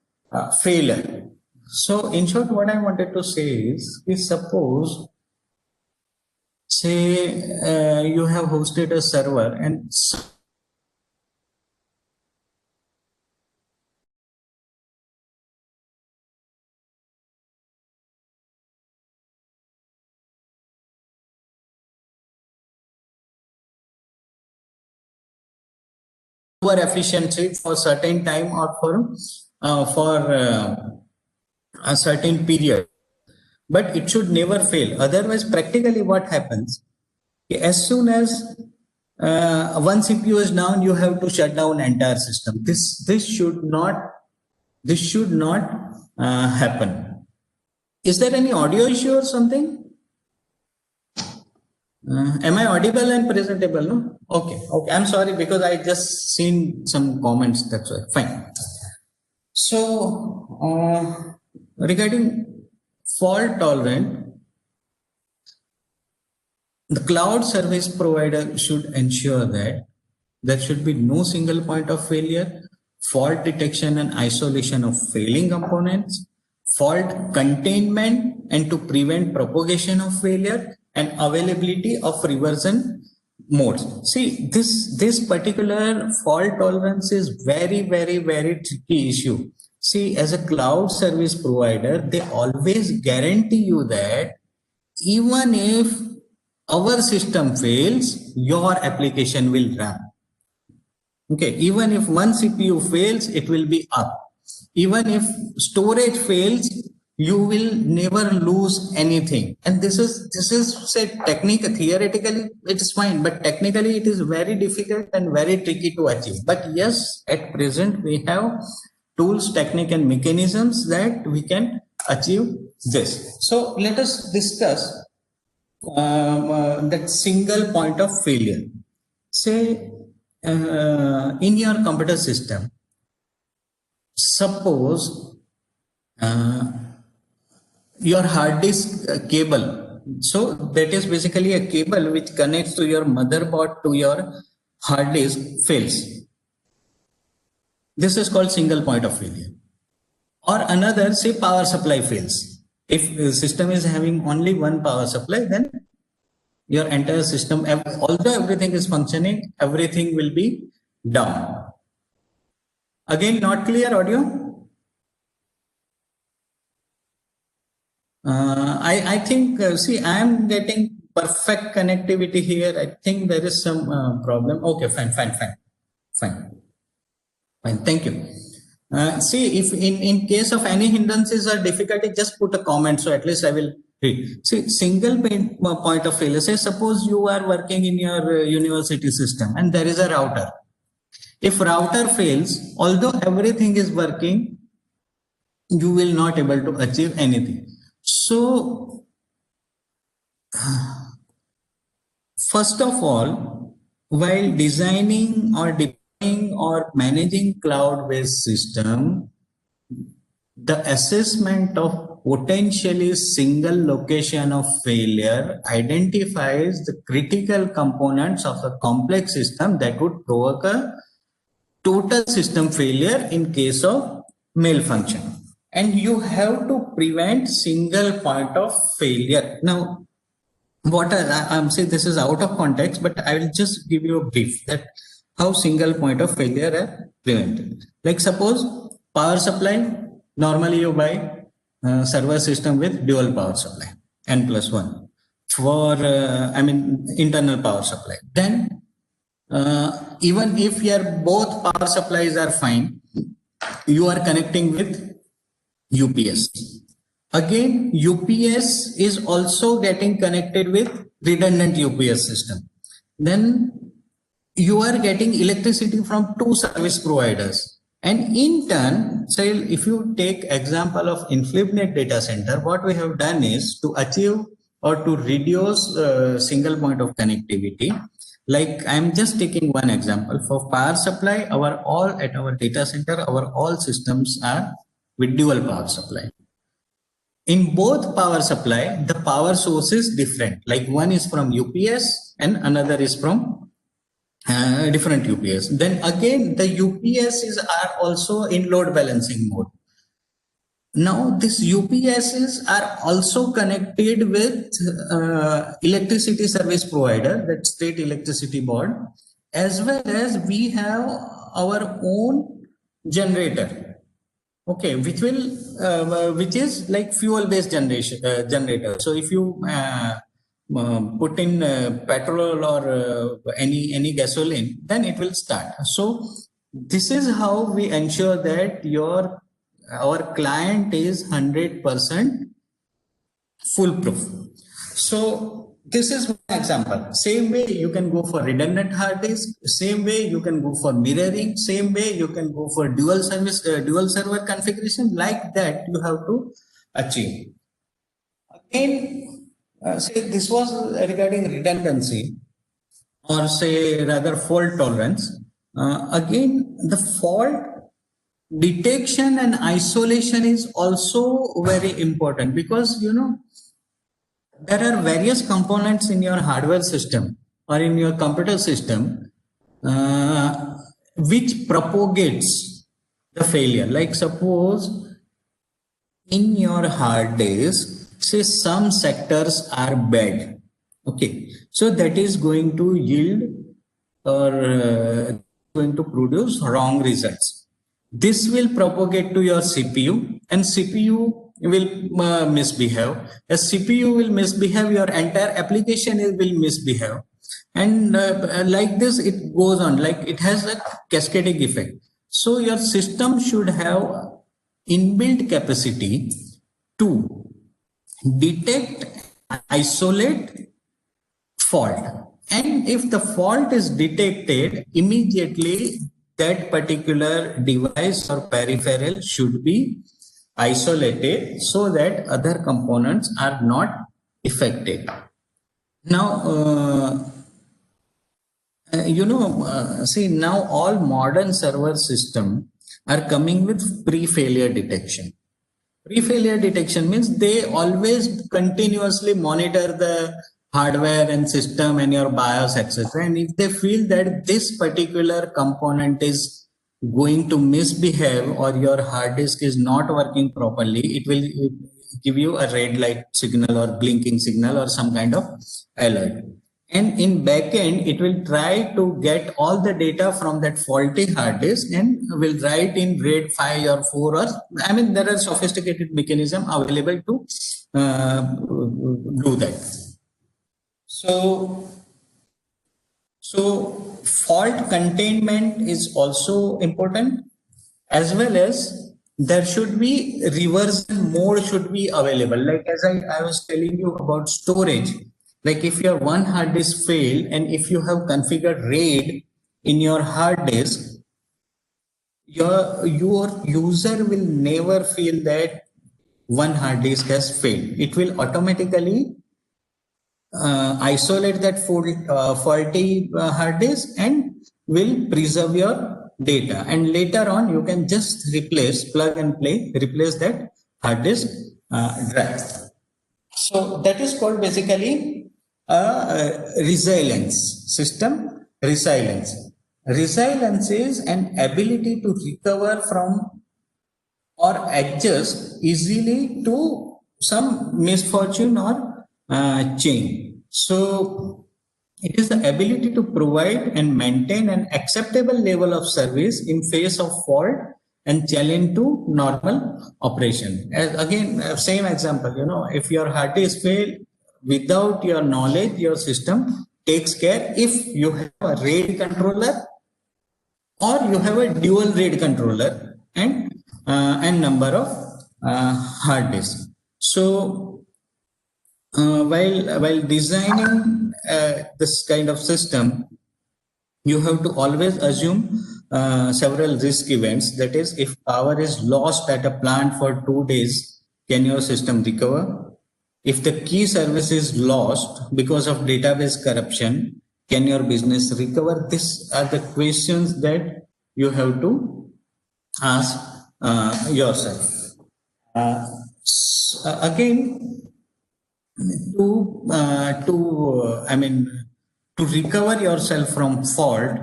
failure. So in short, what I wanted to say is suppose, say you have hosted a server and over efficiency for certain time or for a certain period, but it should never fail. Otherwise, practically what happens, as soon as one CPU is down, you have to shut down entire system. This should not happen. Is there any audio issue or something? Am I audible and presentable? No. Okay. I'm sorry because I just seen some comments. That's why. Fine. So regarding fault tolerant, the cloud service provider should ensure that there should be no single point of failure, fault detection and isolation of failing components, fault containment and to prevent propagation of failure, and availability of reversion modes. See, this particular fault tolerance is very tricky issue. See, as a cloud service provider, they always guarantee you that even if our system fails, your application will run. Okay, even if one CPU fails, it will be up. Even if storage fails, you will never lose anything. And this is said theoretically it is fine, but technically it is very difficult and very tricky to achieve. But yes, at present we have tools, technique and mechanisms that we can achieve this. So let us discuss that single point of failure. Say in your computer system, suppose your hard disk cable, so that is basically a cable which connects to your motherboard to your hard disk, fails. This is called single point of failure. Or another, say power supply fails. If the system is having only one power supply, then your entire system, although everything is functioning, everything will be down. Again, not clear audio? I think, see, I am getting perfect connectivity here. I think there is some problem. Okay, fine. Thank you. See, if in case of any hindrances or difficulty, just put a comment. So at least I will read. See, single point of failure. Say, suppose you are working in your university system and there is a router. If router fails, although everything is working, you will not able to achieve anything. So, first of all, while designing or deploying or managing cloud-based system, the assessment of potentially single location of failure identifies the critical components of a complex system that would provoke a total system failure in case of malfunction. And you have to prevent single point of failure. Now, what I'm saying, this is out of context, but I will just give you a brief that how single point of failure are prevented. Like suppose power supply, normally you buy server system with dual power supply, N+1 for, internal power supply. Then even if your both power supplies are fine, you are connecting with UPS. Again, UPS is also getting connected with redundant UPS system. Then you are getting electricity from two service providers. And in turn, say if you take example of Infinite data center, what we have done is to achieve or to reduce single point of connectivity. Like I'm just taking one example for power supply. At our data center, our all systems are with dual power supply. In both power supply, the power source is different. Like one is from UPS and another is from different UPS. Then again, the UPSs are also in load balancing mode. Now, these UPSs are also connected with electricity service provider, that state electricity board, as well as we have our own generator. Okay, which is like fuel based generator. So if you put in petrol or any gasoline, then it will start. So this is how we ensure that our client is 100% foolproof. So this is one example. Same way you can go for redundant hard disk. Same way you can go for mirroring. Same way you can go for dual server configuration. Like that you have to achieve. Again, say this was regarding redundancy, or say rather fault tolerance. Again, the fault detection and isolation is also very important, because there are various components in your hardware system or in your computer system which propagates the failure. Like suppose in your hard disk, say some sectors are bad. Okay, so that is going to yield or going to produce wrong results. This will propagate to your CPU, and CPU will misbehave. As CPU will misbehave, your entire application will misbehave. And like this, it goes on, like it has a cascading effect. So your system should have inbuilt capacity to detect, isolate fault. And if the fault is detected, immediately that particular device or peripheral should be isolated so that other components are not affected. Now, see, now all modern server systems are coming with pre-failure detection. Pre-failure detection means they always continuously monitor the hardware and system and your BIOS, etc. And if they feel that this particular component is going to misbehave or your hard disk is not working properly, it will give you a red light signal or blinking signal or some kind of alert. And in backend, it will try to get all the data from that faulty hard disk and will write in RAID 5 or 4, or I mean, there are sophisticated mechanisms available to do that. So fault containment is also important, as well as there should be reversion mode should be available. Like as I was telling you about storage, like if your one hard disk failed and if you have configured RAID in your hard disk, your user will never feel that one hard disk has failed. It will automatically isolate that faulty hard disk and will preserve your data. And later on, you can just plug and play, replace that hard disk drive. So that is called basically resilience system. Resilience is an ability to recover from or adjust easily to some misfortune or change. So it is the ability to provide and maintain an acceptable level of service in face of fault and challenge to normal operation. Again, same example, if your hard disk fail, without your knowledge, your system takes care. If you have a RAID controller or you have a dual RAID controller and number of hard disks. So while designing this kind of system, you have to always assume several risk events. That is, if power is lost at a plant for 2 days, can your system recover? If the key service is lost because of database corruption, can your business recover? These are the questions that you have to ask yourself. Again, I mean, to recover yourself from fault,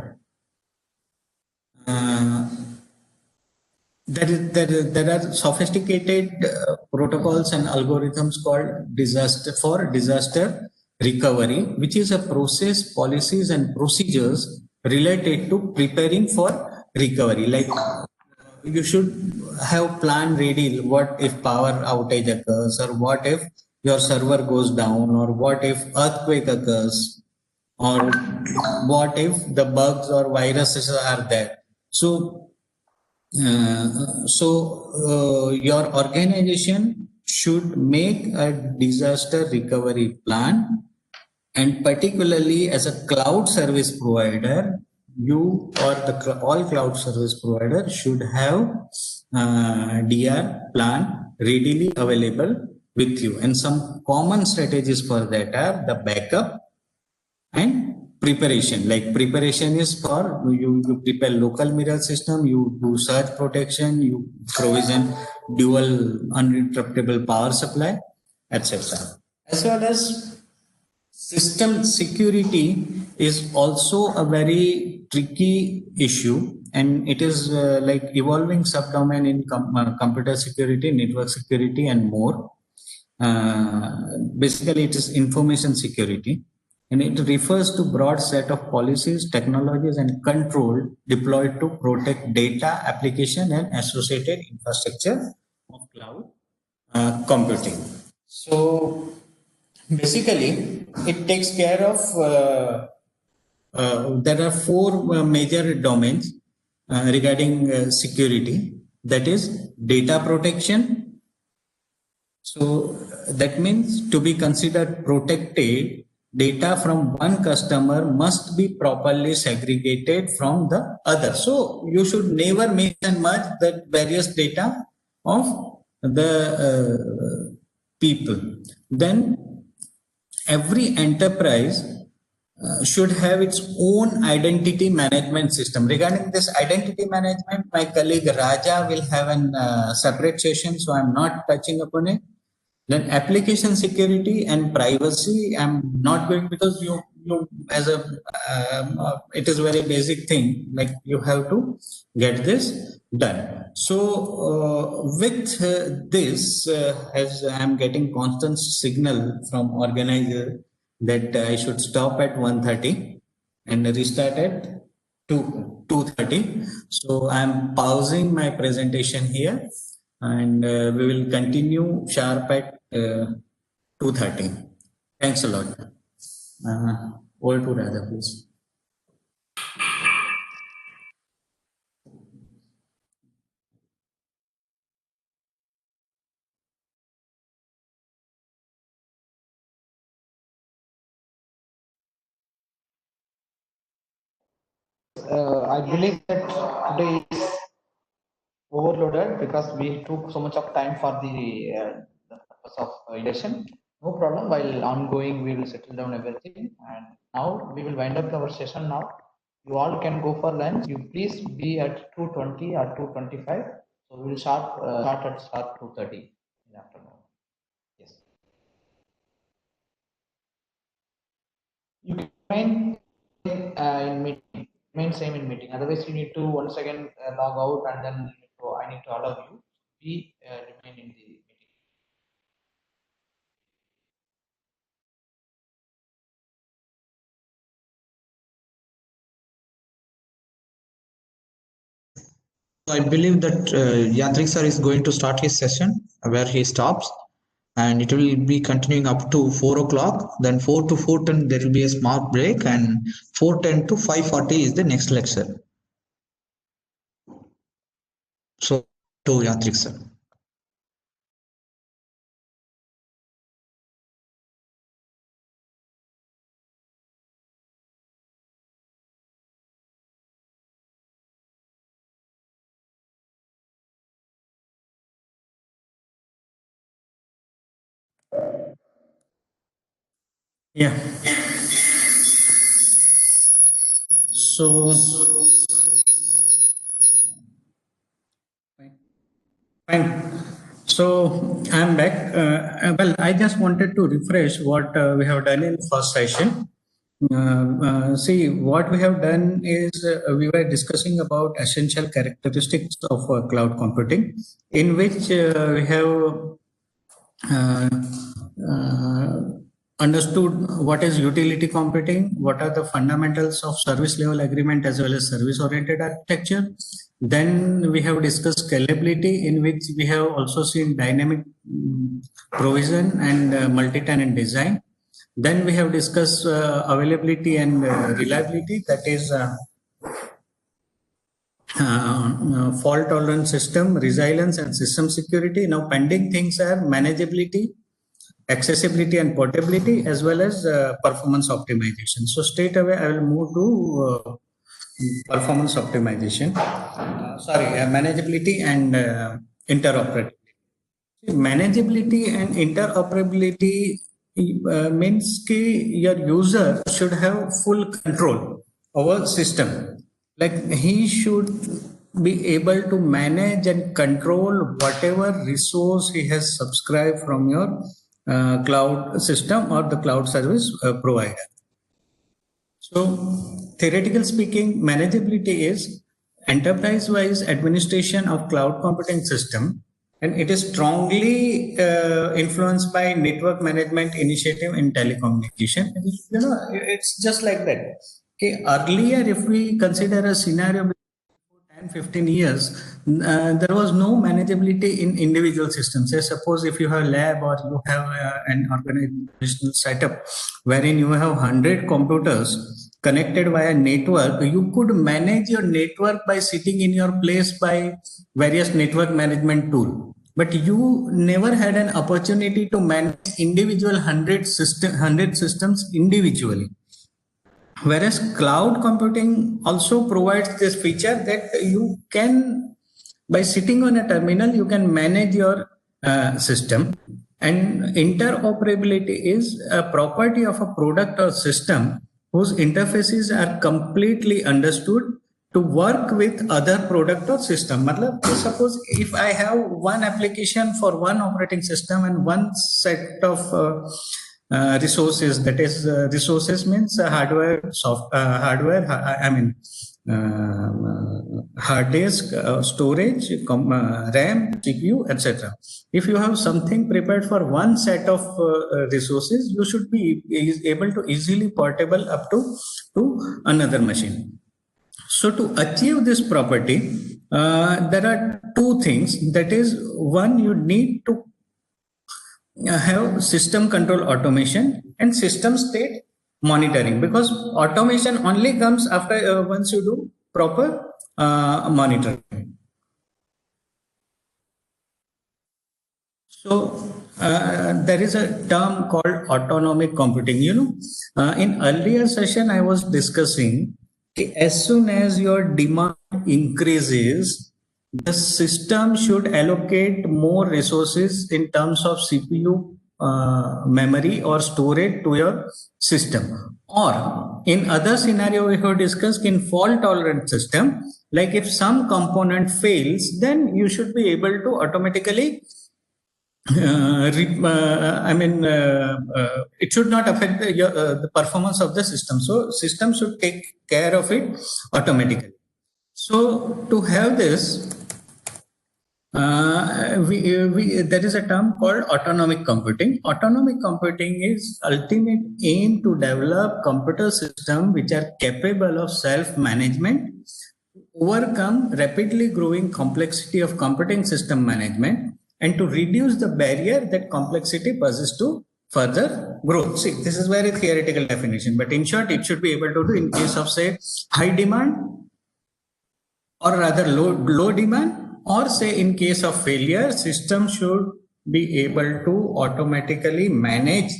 uh, there are sophisticated protocols and algorithms called disaster recovery, which is a process, policies, and procedures related to preparing for recovery. Like you should have plan ready. What if power outage occurs, or what if your server goes down, or what if earthquake occurs, or what if the bugs or viruses are there. So your organization should make a disaster recovery plan, and particularly as a cloud service provider, you or all cloud service provider should have DR plan readily available with you. And some common strategies for that are the backup and preparation. Like preparation is for you prepare local mirror system, you do surge protection, you provision dual uninterruptible power supply, etc. As well as system security is also a very tricky issue, and it is like evolving subdomain in computer security, network security, and more. Basically, it is information security, and it refers to broad set of policies, technologies, and control deployed to protect data, application, and associated infrastructure of cloud computing. So basically, it takes care of. There are four major domains regarding security. That is data protection. So that means to be considered protected, data from one customer must be properly segregated from the other. So you should never mix and merge the various data of the people. Then every enterprise should have its own identity management system. Regarding this identity management, my colleague Raja will have a separate session, so I'm not touching upon it. Then application security and privacy, I'm not going, because you as a it is a very basic thing. Like you have to get this done. So with this, as I'm getting constant signal from organizer that I should stop at 1:30 and restart at 2:30. So I'm pausing my presentation here, and we will continue sharp at 2:30. Thanks a lot. Over to Radha, please. I believe that today is overloaded because we took so much of time for the purpose of election. No problem. While ongoing, we will settle down everything. And now we will wind up our session now. You all can go for lunch. You please be at 2:20 or 2:25. So we will start at 2:30 in the afternoon. Yes. You can remain in meeting. Remain same in meeting. Otherwise, you need to once again log out, and then I need to allow you. Be remain in the meeting. I believe that Yantrik sir is going to start his session where he stops, and it will be continuing up to 4 o'clock. Then 4 to 4:10 there will be a small break, and 4:10 to 5:40 is the next lecture. So to Yantrik sir. Yeah. So, fine. So I'm back. Well, I just wanted to refresh what we have done in first session. See, what we have done is we were discussing about essential characteristics of cloud computing, in which we have uh, uh, understood what is utility computing, what are the fundamentals of service level agreement as well as service oriented architecture. Then we have discussed scalability, in which we have also seen dynamic provision and multi-tenant design. Then we have discussed availability and reliability, that is fault tolerance system, resilience and system security. Now pending things are manageability, accessibility and portability, as well as performance optimization. So straight away I will move to performance optimization. Manageability and interoperability. Manageability and interoperability means कि your user should have full control over system. Like he should be able to manage and control whatever resource he has subscribed from your cloud system or the cloud service provider. So, theoretical speaking, manageability is enterprise-wise administration of cloud computing system, and it is strongly influenced by network management initiative in telecommunication. You know, it's just like that. Okay, earlier, if we consider a scenario 10, 15 years, there was no manageability in individual systems. Say, suppose if you have a lab or you have an organizational setup wherein you have 100 computers connected via network, you could manage your network by sitting in your place by various network management tool. But you never had an opportunity to manage individual 100 systems individually. Whereas cloud computing also provides this feature that you can, by sitting on a terminal, you can manage your system. And interoperability is a property of a product or system whose interfaces are completely understood to work with other product or system. Matlab, suppose if I have one application for one operating system and one set of resources, that is resources means hard disk, storage, RAM, CPU, etc. If you have something prepared for one set of resources, you should be able to easily portable up to another machine. So to achieve this property, there are two things. That is, one, you need to have system control automation and system state monitoring, because automation only comes after once you do proper monitoring. So there is a term called autonomic computing. You know, in earlier session I was discussing as soon as your demand increases, the system should allocate more resources in terms of CPU, memory or storage to your system. Or in other scenario we have discussed, in fault tolerant system, like if some component fails, then you should be able to automatically it should not affect the performance of the system. So system should take care of it automatically. So to have this, there is a term called autonomic computing. Autonomic computing is ultimate aim to develop computer system which are capable of self-management, overcome rapidly growing complexity of computing system management, and to reduce the barrier that complexity poses to further growth. See, this is very theoretical definition, but in short, it should be able to do in case of, say, high demand, or rather low demand, or say in case of failure, system should be able to automatically manage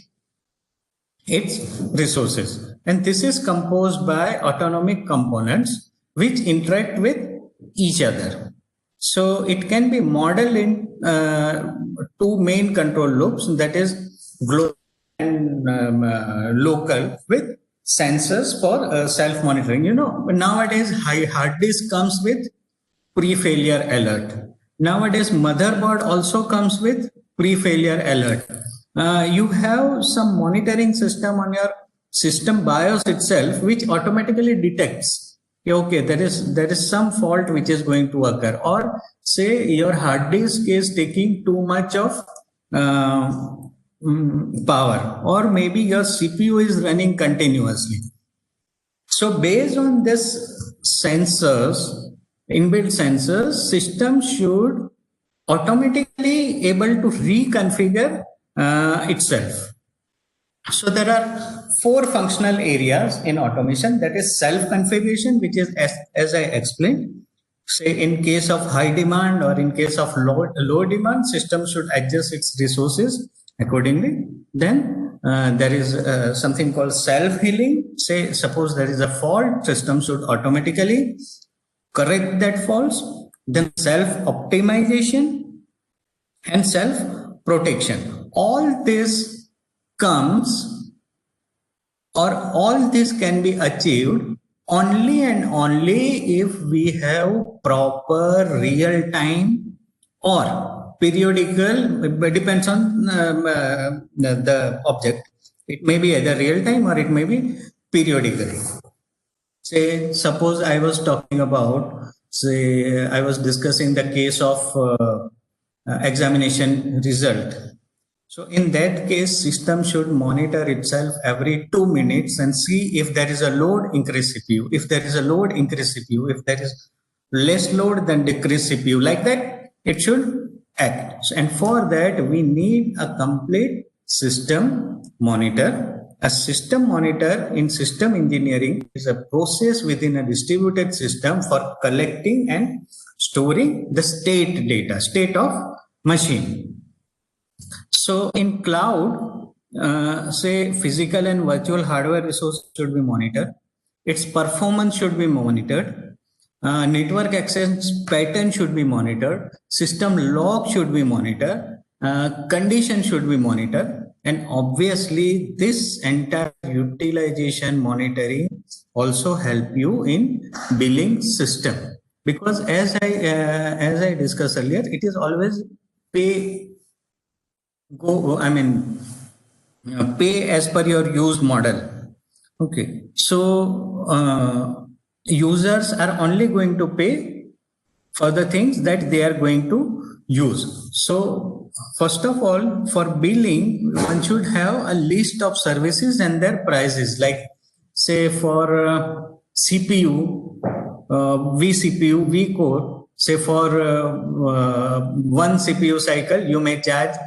its resources. And this is composed by autonomic components which interact with each other. So it can be modeled in two main control loops, that is global and local with sensors for self-monitoring. You know, nowadays hard disk comes with pre-failure alert. Nowadays, motherboard also comes with pre-failure alert. You have some monitoring system on your system BIOS itself, which automatically detects, okay, there is some fault which is going to occur, or say your hard disk is taking too much of power, or maybe your CPU is running continuously. So based on this sensors, inbuilt sensors, system should automatically able to reconfigure itself. So there are 4 functional areas in automation, that is self-configuration, which is as I explained. Say in case of high demand or in case of low demand, system should adjust its resources accordingly. Then there is something called self-healing. Say suppose there is a fault, system should automatically correct that faults. Then self-optimization and self-protection. All this comes, or all this can be achieved only and only if we have proper real-time or periodical, it depends on the object. It may be either real-time or it may be periodical. Say, suppose I was talking about, say, I was discussing the case of examination result. So in that case, system should monitor itself every 2 minutes and see if there is a load, increase CPU. If there is a load, increase CPU. If there is less load, then decrease CPU. Like that, it should act. And for that, we need a complete system monitor. A system monitor in system engineering is a process within a distributed system for collecting and storing the state data, state of machine. So in cloud, say physical and virtual hardware resources should be monitored. Its performance should be monitored. Network access pattern should be monitored. System log should be monitored. Condition should be monitored. And obviously this entire utilization monitoring also help you in billing system. Because as I discussed earlier, it is always pay as per your use model. Okay, so users are only going to pay for the things that they are going to use. So first of all, for billing, one should have a list of services and their prices. Like say for CPU, vCPU, vCore. Say for one CPU cycle, you may charge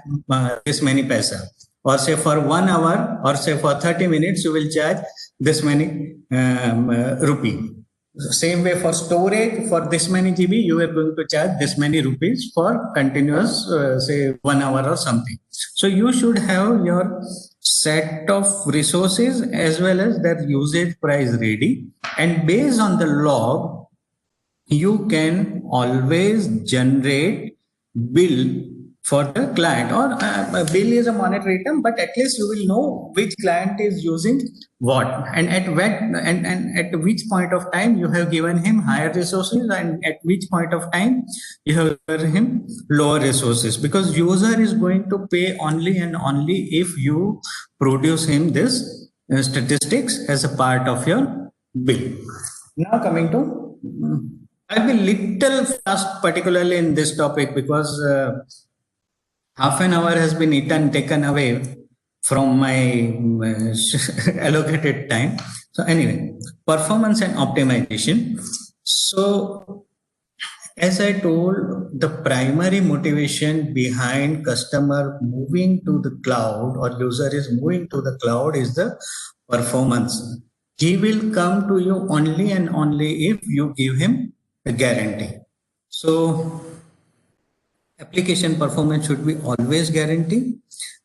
this many paisa. Or say for 1 hour, or say for 30 minutes, you will charge this many rupee. Same way for storage, for this many GB, you are going to charge this many rupees for continuous, say 1 hour or something. So you should have your set of resources as well as their usage price ready. And based on the log, you can always generate bill for the client, or a bill is a monetary term, but at least you will know which client is using what, and at which point of time you have given him higher resources, and at which point of time you have given him lower resources, because user is going to pay only and only if you produce him this statistics as a part of your bill. Now coming to I'll be little fast, particularly in this topic, because half an hour has been taken away from my allocated time. So anyway, performance and optimization. So as I told, the primary motivation behind customer moving to the cloud or user is moving to the cloud is the performance. He will come to you only and only if you give him a guarantee. So application performance should be always guaranteed,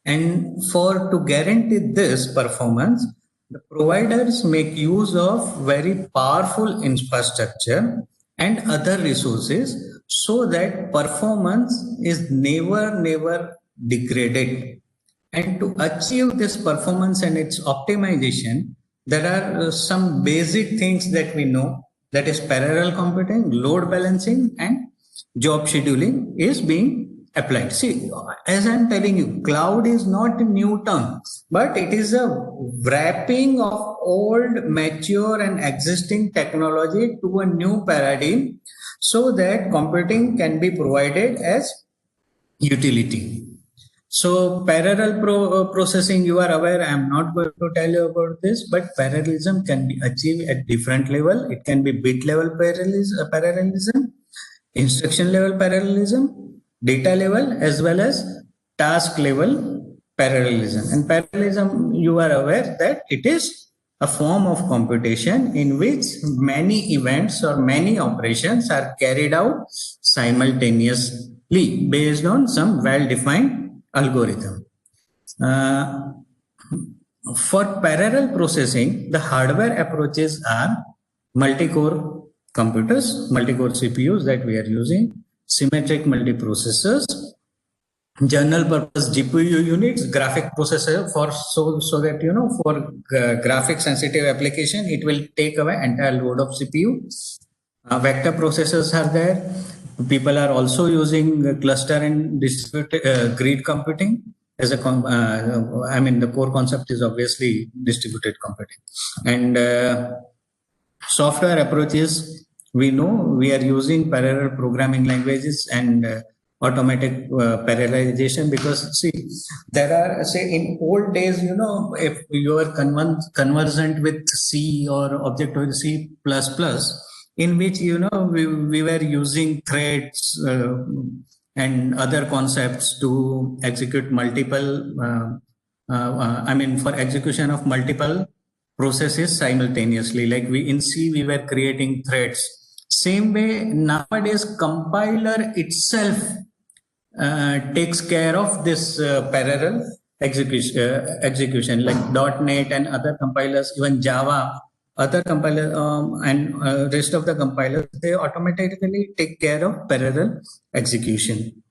and to guarantee this performance, the providers make use of very powerful infrastructure and other resources so that performance is never degraded. And to achieve this performance and its optimization, there are some basic things that we know, that is parallel computing, load balancing, and job scheduling is being applied. See, as I'm telling you, cloud is not a new term, but it is a wrapping of old, mature, and existing technology to a new paradigm so that computing can be provided as utility. So parallel processing, you are aware, I am not going to tell you about this, but parallelism can be achieved at different level. It can be bit level parallelism, instruction level parallelism, data level, as well as task level parallelism. And parallelism, you are aware that it is a form of computation in which many events or many operations are carried out simultaneously based on some well-defined algorithm. For parallel processing, the hardware approaches are multi-core computers, multi-core CPUs that we are using, symmetric multiprocessors, general purpose GPU units, graphic processor for so that for graphic sensitive application it will take away entire load of CPU. Vector processors are there. People are also using cluster and distributed grid computing as a I mean the core concept is obviously distributed computing. And software approaches, we know we are using parallel programming languages and automatic parallelization, because see, there are, say, in old days, if you are conversant with C or Objective C++, in which we were using threads and other concepts to execute multiple I mean for execution of multiple processes simultaneously. Like in C we were creating threads. Same way nowadays compiler itself takes care of this parallel execution, like .NET and other compilers, even Java, other compilers and rest of the compilers, they automatically take care of parallel execution.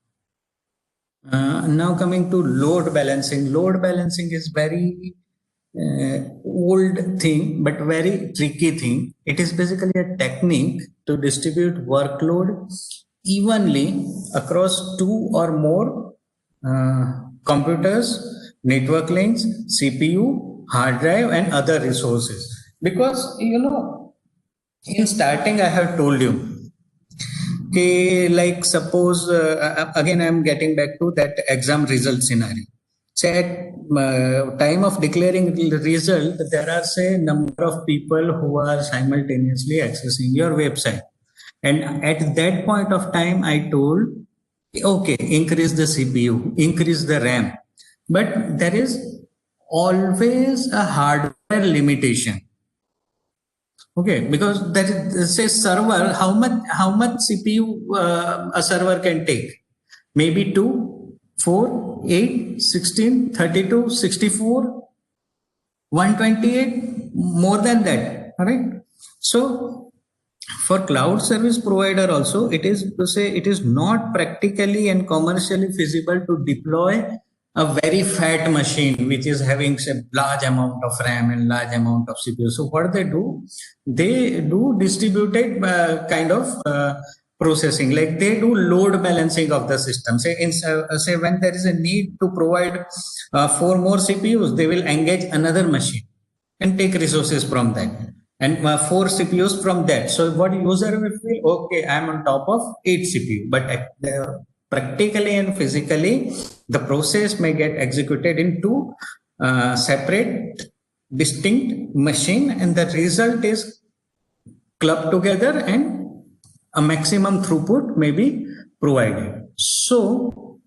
Now coming to load balancing. Load balancing is very old thing, but very tricky thing. It is basically a technique to distribute workload evenly across two or more computers, network links, CPU, hard drive, and other resources. Because in starting I have told you, okay, like suppose again I am getting back to that exam result scenario. Say at time of declaring the result, there are say number of people who are simultaneously accessing your website, and at that point of time I told, okay, increase the CPU, increase the RAM, but there is always a hardware limitation. Okay, because that is, say server, how much CPU a server can take? Maybe 2, 4, 8, 16, 32, 64, 128, more than that. All right. So for cloud service provider also, it is to say it is not practically and commercially feasible to deploy a very fat machine which is having say large amount of RAM and large amount of CPU. So what they do distributed kind of processing, like they do load balancing of the system. Say when there is a need to provide 4 more CPUs, they will engage another machine and take resources from that, and 4 CPUs from that. So what user will feel, okay, I'm on top of 8 CPU, but practically and physically the process may get executed in 2 separate distinct machine, and the result is clubbed together and a maximum throughput may be provided. So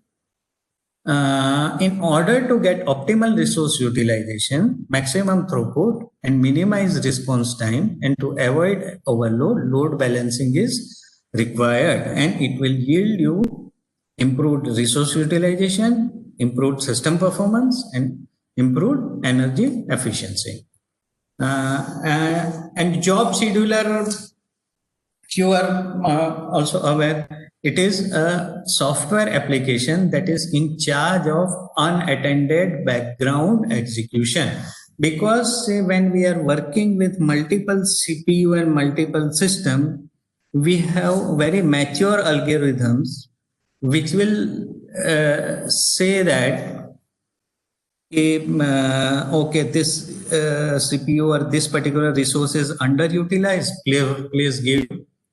in order to get optimal resource utilization, maximum throughput, and minimize response time, and to avoid overload, load balancing is required, and it will yield you improved resource utilization, improved system performance, and improved energy efficiency. And job scheduler you are also aware, it is a software application that is in charge of unattended background execution. Because say when we are working with multiple CPU and multiple system, we have very mature algorithms which will say that okay, this CPU or this particular resource is underutilized, please give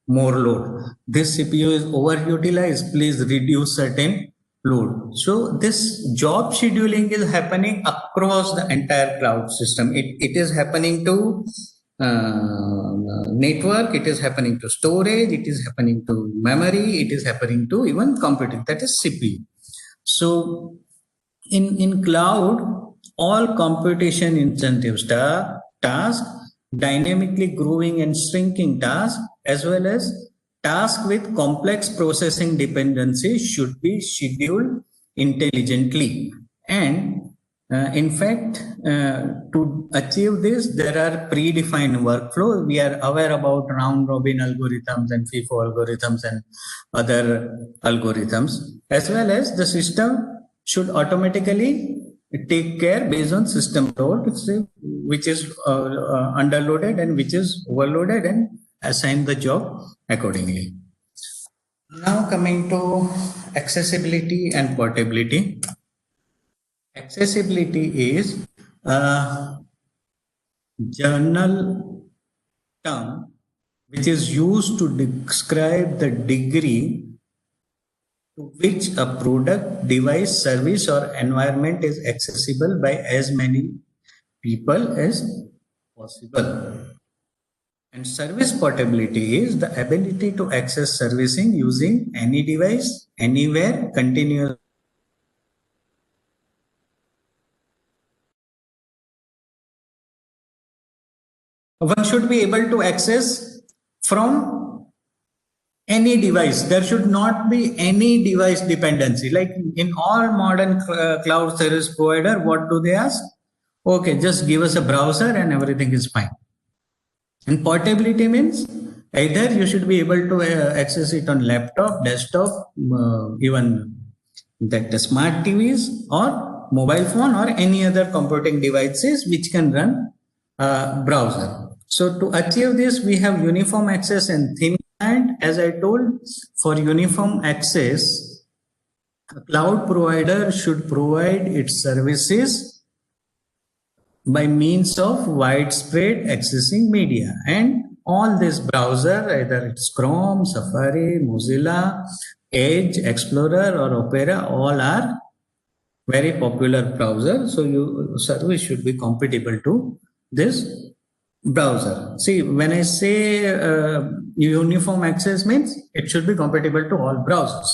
more load. This CPU is overutilized, please reduce certain load. So this job scheduling is happening across the entire cloud system. It is happening to network, it is happening to storage, it is happening to memory, it is happening to even computing, that is CPU. So in cloud, all computation incentives tasks, dynamically growing and shrinking tasks, as well as tasks with complex processing dependencies should be scheduled intelligently. And in fact, to achieve this, there are predefined workflows. We are aware about round robin algorithms and FIFO algorithms and other algorithms, as well as the system should automatically take care based on system load, which is underloaded and which is overloaded, and assign the job accordingly. Now coming to accessibility and portability. Accessibility is a journal term which is used to describe the degree to which a product, device, service, or environment is accessible by as many people as possible. And service portability is the ability to access servicing using any device, anywhere, continuously. One should be able to access from any device. There should not be any device dependency. Like in all modern cloud service provider, what do they ask? Okay, just give us a browser and everything is fine. And portability means either you should be able to access it on laptop, desktop, even that the smart TVs or mobile phone or any other computing devices which can run browser. So to achieve this, we have uniform access and thin client. As I told, for uniform access, a cloud provider should provide its services by means of widespread accessing media. And all this browser, either it's Chrome, Safari, Mozilla, Edge, Explorer or Opera, all are very popular browser. So your service should be compatible to this browser. See, when I say uniform access means it should be compatible to all browsers.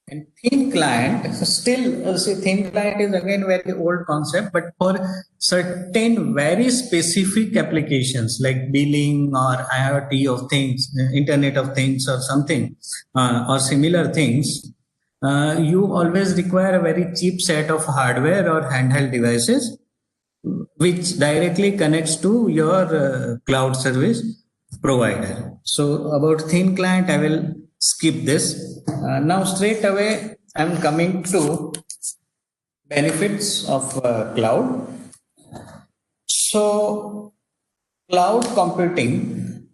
And thin client, still see, thin client is again very old concept, but for certain very specific applications like billing or IoT of things, Internet of Things or something, or similar things, you always require a very cheap set of hardware or handheld devices which directly connects to your cloud service provider. So about thin client, I will skip this. Now straight away, I'm coming to benefits of cloud. So cloud computing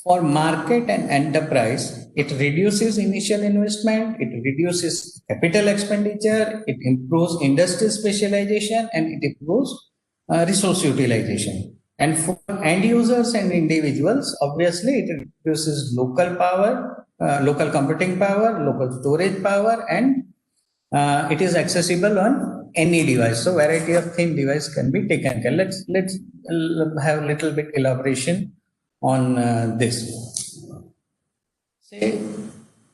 for market and enterprise, it reduces initial investment, it reduces capital expenditure, it improves industry specialization, and it improves resource utilization. And for end users and individuals, obviously it reduces local power, local computing power, local storage power, and it is accessible on any device. So variety of thin device can be taken care. Let's have a little bit elaboration on this. Say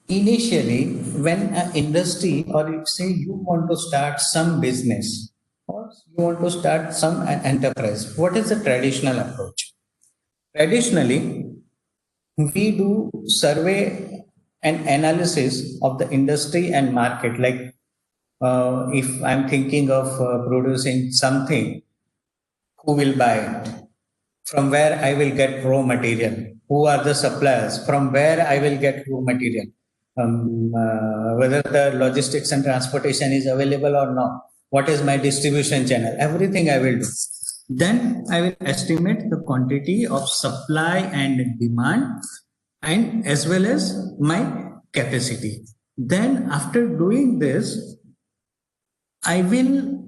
initially when an industry, or say you want to start some business or you want to start some enterprise, what is the traditional approach? Traditionally, we do survey and analysis of the industry and market. Like if I'm thinking of producing something, who will buy it? from where I will get raw material, who are the suppliers, from where I will get raw material, whether the logistics and transportation is available or not, what is my distribution channel, everything I will do. Then I will estimate the quantity of supply and demand, and as well as my capacity. Then after doing this, I will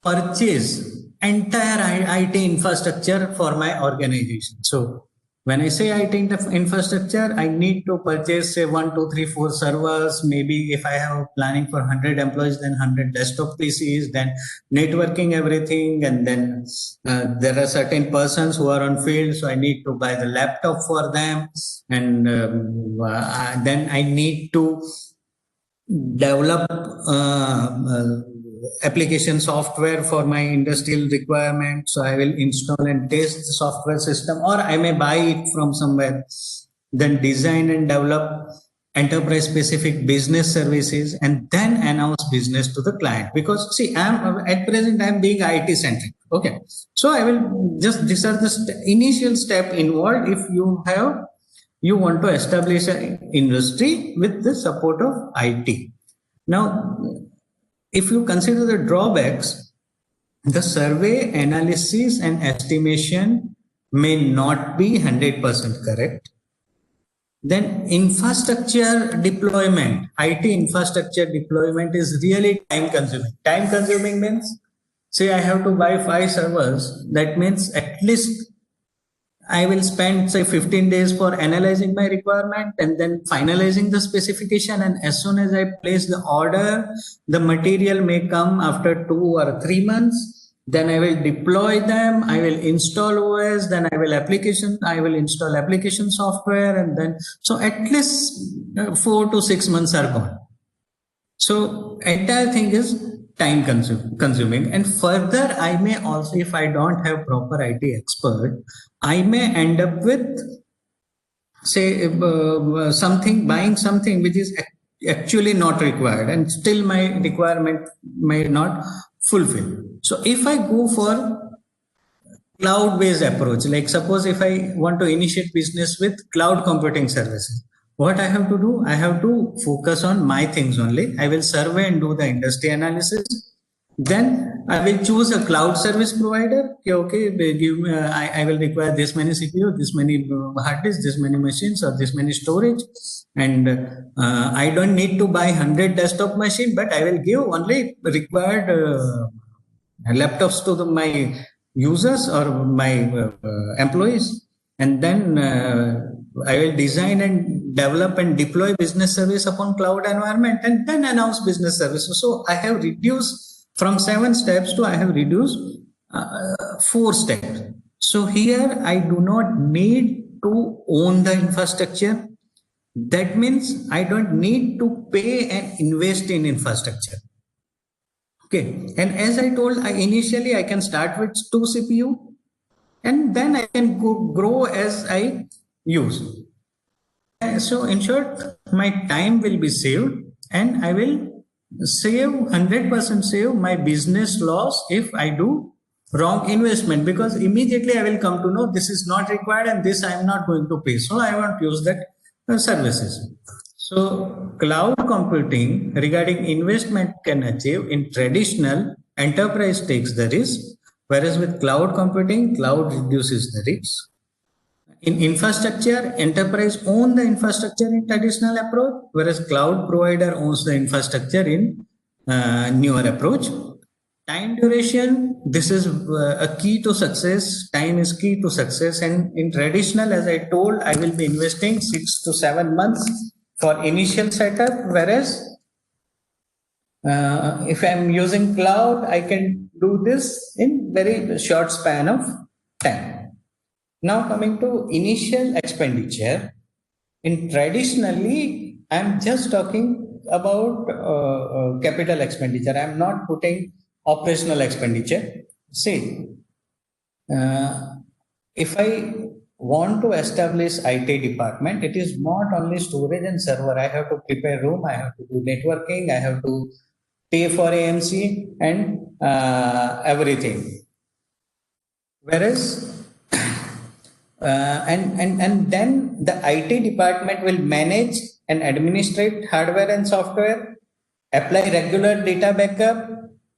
purchase entire IT infrastructure for my organization. So when I say IT infrastructure, I need to purchase say 1, 2, 3, 4 servers. Maybe if I have planning for 100 employees, then 100 desktop PCs, then networking everything. And then there are certain persons who are on field. So I need to buy the laptop for them. And then I need to develop application software for my industrial requirement. So I will install and test the software system, or I may buy it from somewhere. Then design and develop enterprise specific business services, and then announce business to the client. Because see, at present I'm being IT centric. Okay, so I will just, these are the initial step involved if you want to establish an industry with the support of IT. Now, if you consider the drawbacks, the survey, analysis, and estimation may not be 100% correct. Then infrastructure deployment, IT infrastructure deployment is really time consuming. Time consuming means, say I have to buy 5 servers, that means at least I will spend say 15 days for analyzing my requirement and then finalizing the specification. And as soon as I place the order, the material may come after 2 or 3 months. Then I will deploy them. I will install OS. Then I will install application software. And then, so at least 4 to 6 months are gone. So entire thing is time consuming. And further, I may also, if I don't have proper IT expert, I may end up with say buying something which is actually not required, and still my requirement may not fulfill. So if I go for cloud-based approach, like suppose if I want to initiate business with cloud computing services, what I have to do? I have to focus on my things only. I will survey and do the industry analysis. Then I will choose a cloud service provider. Okay, give me, I will require this many CPU, this many hard disks, this many machines, or this many storage. And I don't need to buy 100 desktop machine, but I will give only required laptops to my users or my employees. And then I will design and develop and deploy business service upon cloud environment, and then announce business services. So I have reduced from 7 steps to I have reduced 4 steps. So here I do not need to own the infrastructure. That means I don't need to pay and invest in infrastructure. Okay, and as I told, initially I can start with 2 CPU, and then I can grow as I use. So in short, my time will be saved, and I will save 100% save my business loss if I do wrong investment, because immediately I will come to know this is not required and this I am not going to pay. So I won't use that services. So cloud computing regarding investment can achieve in traditional enterprise takes the risk, whereas with cloud computing, cloud reduces the risk. In infrastructure, enterprise own the infrastructure in traditional approach, whereas cloud provider owns the infrastructure in newer approach. Time duration, this is a key to success. Time is key to success. And in traditional, as I told, I will be investing 6 to 7 months for initial setup, whereas if I'm using cloud, I can do this in very short span of time. Now coming to initial expenditure, in traditionally, I'm just talking about capital expenditure. I'm not putting operational expenditure. See, if I want to establish IT department, it is not only storage and server. I have to prepare room, I have to do networking, I have to pay for AMC and everything. Whereas and then the IT department will manage and administrate hardware and software, apply regular data backup,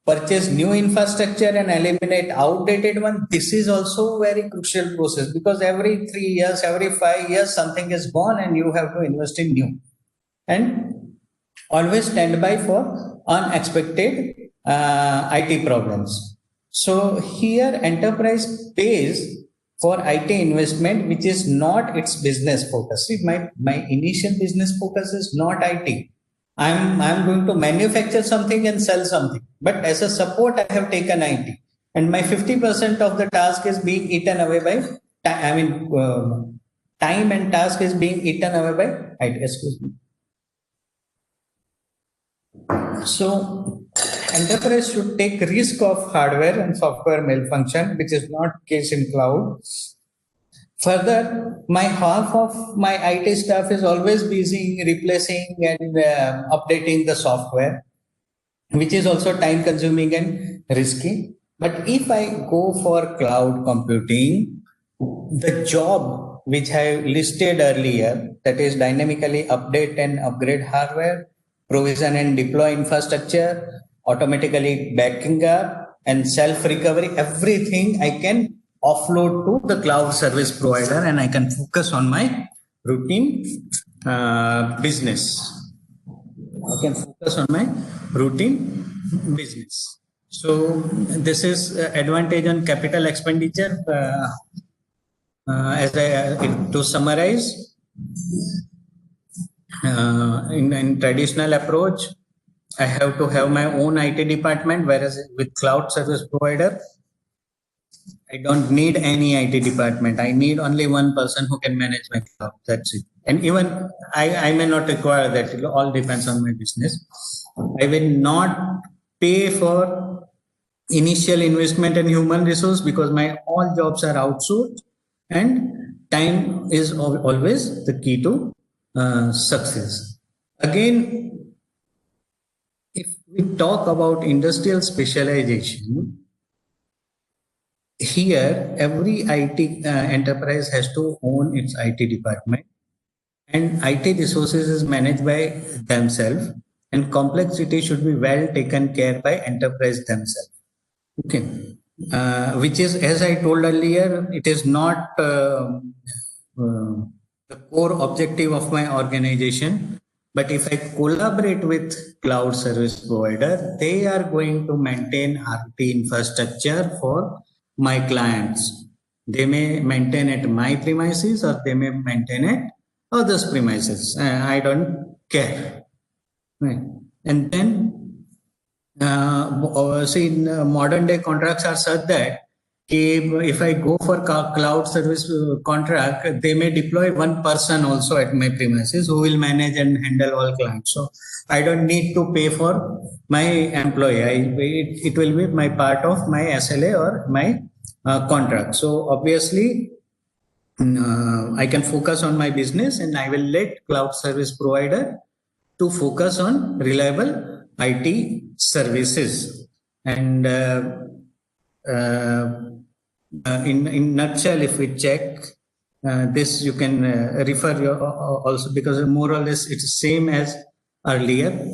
purchase new infrastructure and eliminate outdated one. This is also very crucial process because every 3 years, every 5 years, something is gone and you have to invest in new. And always stand by for unexpected IT problems. So here enterprise pays for IT investment, which is not its business focus. See, my initial business focus is not IT. I'm going to manufacture something and sell something. But as a support, I have taken IT. And my 50% of the task is being eaten away by, time and task is being eaten away by IT. Excuse me. So enterprise should take risk of hardware and software malfunction, which is not case in cloud. Further, my half of my IT staff is always busy replacing and updating the software, which is also time consuming and risky. But if I go for cloud computing, the job which I listed earlier, that is dynamically update and upgrade hardware, provision and deploy infrastructure, automatically backing up and self-recovery, everything I can offload to the cloud service provider and I can focus on my routine business. I can focus on my routine business. So this is advantage on capital expenditure. To summarize, in traditional approach, I have to have my own IT department, whereas with cloud service provider, I don't need any IT department. I need only one person who can manage my cloud. That's it. And even I may not require that. It all depends on my business. I will not pay for initial investment and human resource because my all jobs are outsourced, and time is always the key to success. Again, if we talk about industrial specialization, here every IT enterprise has to own its IT department, and IT resources is managed by themselves, and complexity should be well taken care by enterprise themselves. Okay, which is, as I told earlier, it is not the core objective of my organization. But if I collaborate with cloud service provider, they are going to maintain RT infrastructure for my clients. They may maintain at my premises or they may maintain at others' premises. I don't care. Right. And then modern day contracts are such that if I go for cloud service contract, they may deploy one person also at my premises who will manage and handle all clients. So I don't need to pay for my employee. It will be my part of my SLA or my contract. So obviously, I can focus on my business and I will let cloud service provider to focus on reliable IT services. And in nutshell, if we check this, you can refer also, because more or less it's same as earlier.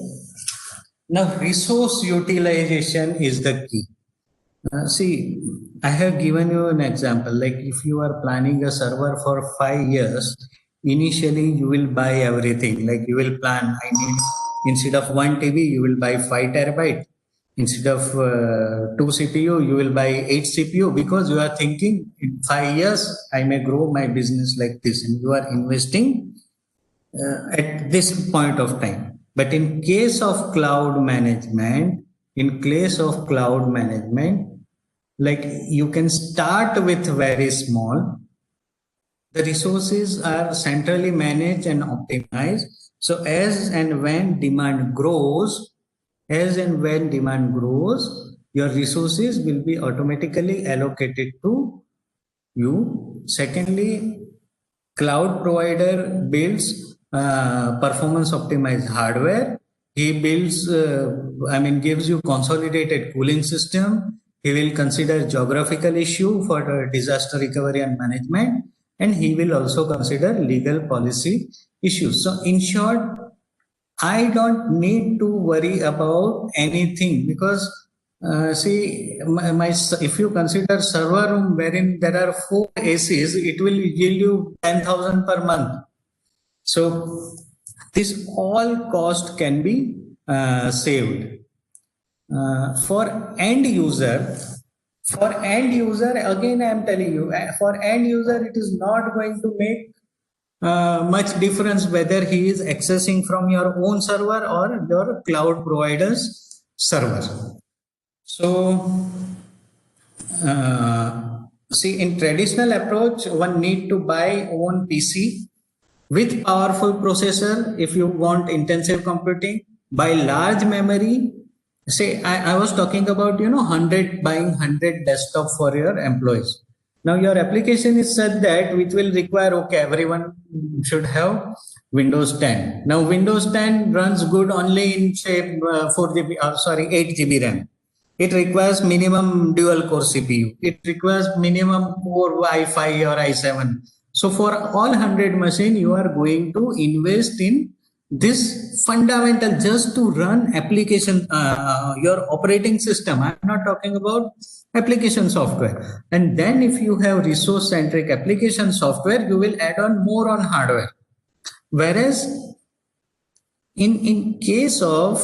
Now, resource utilization is the key. See, I have given you an example. Like if you are planning a server for 5 years, initially you will buy everything. Like you will plan, I need, instead of 1 TB, you will buy 5 terabyte. Instead of 2 CPU, you will buy 8 CPU, because you are thinking in 5 years, I may grow my business like this, and you are investing at this point of time. But in case of cloud management, like you can start with very small. The resources are centrally managed and optimized. So as and when demand grows, your resources will be automatically allocated to you. Secondly, cloud provider builds performance optimized hardware. He builds, gives you consolidated cooling system. He will consider geographical issue for disaster recovery and management. and he will also consider legal policy issues. So in short, I don't need to worry about anything because see, if you consider server room wherein there are 4 ACs, it will yield you 10,000 per month. So this all cost can be saved. For end user, again I am telling you, for end user it is not going to make much difference whether he is accessing from your own server or your cloud provider's server. So see, in traditional approach, one need to buy own PC with powerful processor if you want intensive computing, buy large memory. Say I was talking about 100, buying 100 desktop for your employees. Now your application is such that which will require, okay, everyone should have Windows 10. Now Windows 10 runs good only in say 8 GB RAM. It requires minimum dual core CPU. It requires minimum core i5 or i7. So for all 100 machine, you are going to invest in this fundamental just to run application, your operating system. I'm not talking about application software. And then if you have resource centric application software, you will add on more on hardware. Whereas in case of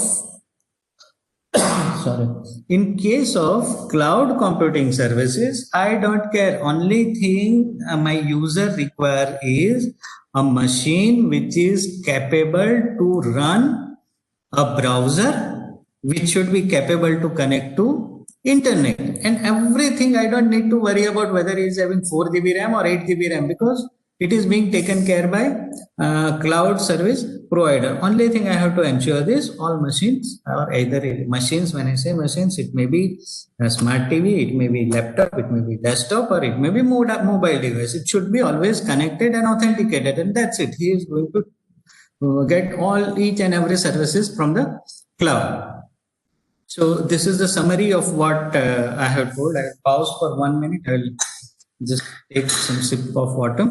in case of cloud computing services, I don't care. Only thing my user require is a machine which is capable to run a browser, which should be capable to connect to internet. And everything, I don't need to worry about whether he is having 4 GB RAM or 8 GB RAM because it is being taken care by cloud service provider. Only thing I have to ensure this, all machines or either machines, when I say machines, it may be a smart TV, it may be laptop, it may be desktop, or it may be mobile device. It should be always connected and authenticated, and that's it. He is going to get each and every services from the cloud. So this is the summary of what I have told. I will pause for 1 minute. I will just take some sip of water.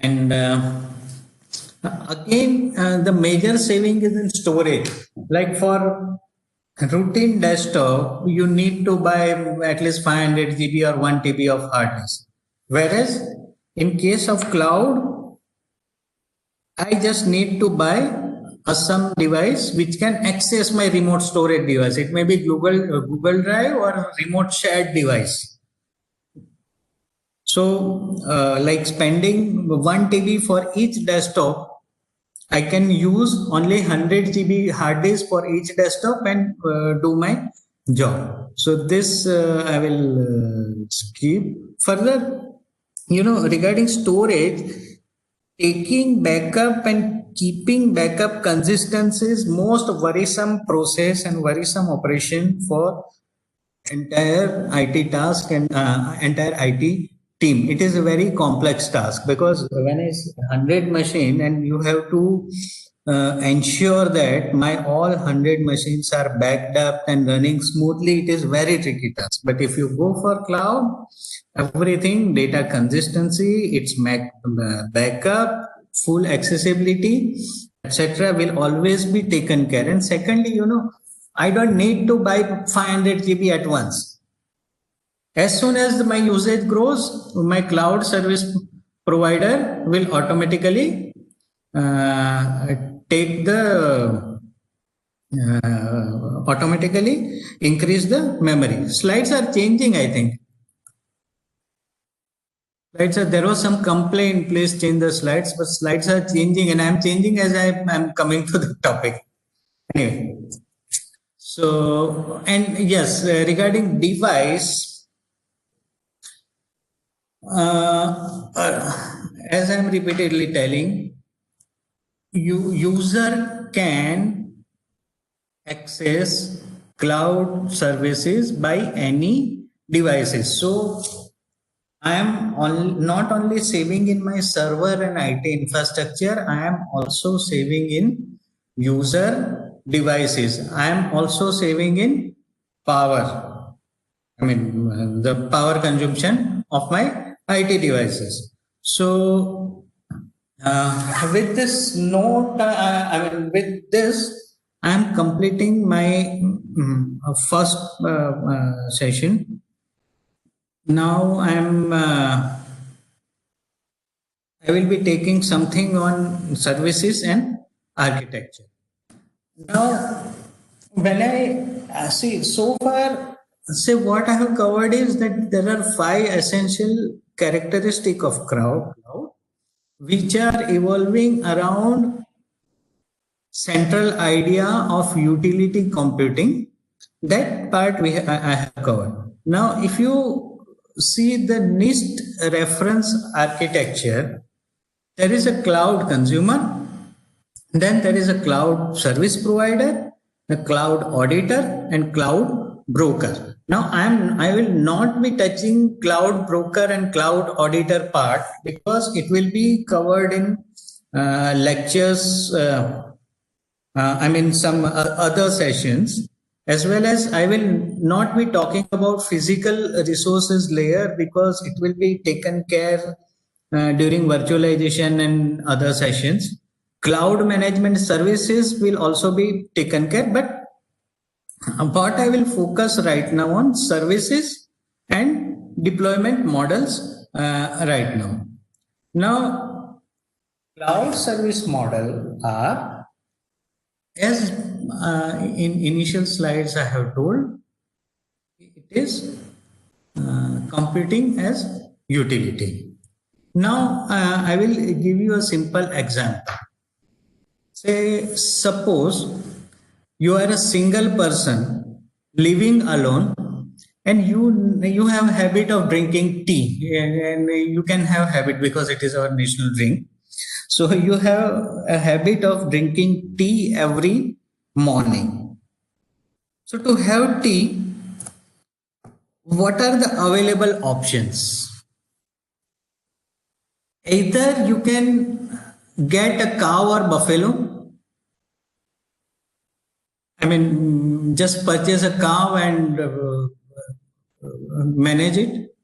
And again, the major saving is in storage. Like for routine desktop, you need to buy at least 500 GB or 1 TB of hard disk. Whereas in case of cloud, I just need to buy some device which can access my remote storage device. It may be Google Drive or a remote shared device. So like spending 1 TB for each desktop, I can use only 100 GB hard disk for each desktop and do my job. So this I will skip. Further, regarding storage, taking backup and keeping backup consistency is most worrisome process and worrisome operation for entire IT task and entire IT team. It is a very complex task because when it's 100 machine and you have to ensure that my all 100 machines are backed up and running smoothly, it is very tricky task. But if you go for cloud, everything, data consistency, its backup, full accessibility, etc., will always be taken care. And secondly, I don't need to buy 500 GB at once. As soon as my usage grows, my cloud service provider will automatically automatically increase the memory. Slides are changing, I think. There was some complaint, please change the slides, but slides are changing and I'm changing as I'm coming to the topic. Anyway, so, and yes, regarding device, as I'm repeatedly telling, user can access cloud services by any devices. So I am not only saving in my server and IT infrastructure, I am also saving in user devices, I am also saving in power. I mean, the power consumption of my IT devices. So, with this note, with this, I am completing my first session. Now I will be taking something on services and architecture. Now, when I see so far, say what I have covered is that there are 5 essential characteristics of cloud, which are evolving around central idea of utility computing. That part I have covered. Now, if you see the NIST reference architecture, there is a cloud consumer, then there is a cloud service provider, a cloud auditor, and cloud broker. Now I will not be touching cloud broker and cloud auditor part because it will be covered in lectures. Some other sessions, as well as I will not be talking about physical resources layer because it will be taken care during virtualization and other sessions. Cloud management services will also be taken care, but what I will focus right now on services and deployment models right now. Now, cloud service model are, as in initial slides I have told, it is computing as utility. Now I will give you a simple example. Say, suppose you are a single person living alone and you have a habit of drinking tea, and you can have habit because it is our national drink. So you have a habit of drinking tea every morning. So to have tea, what are the available options? Either you can get a cow or buffalo. I mean, just purchase a cow and manage it.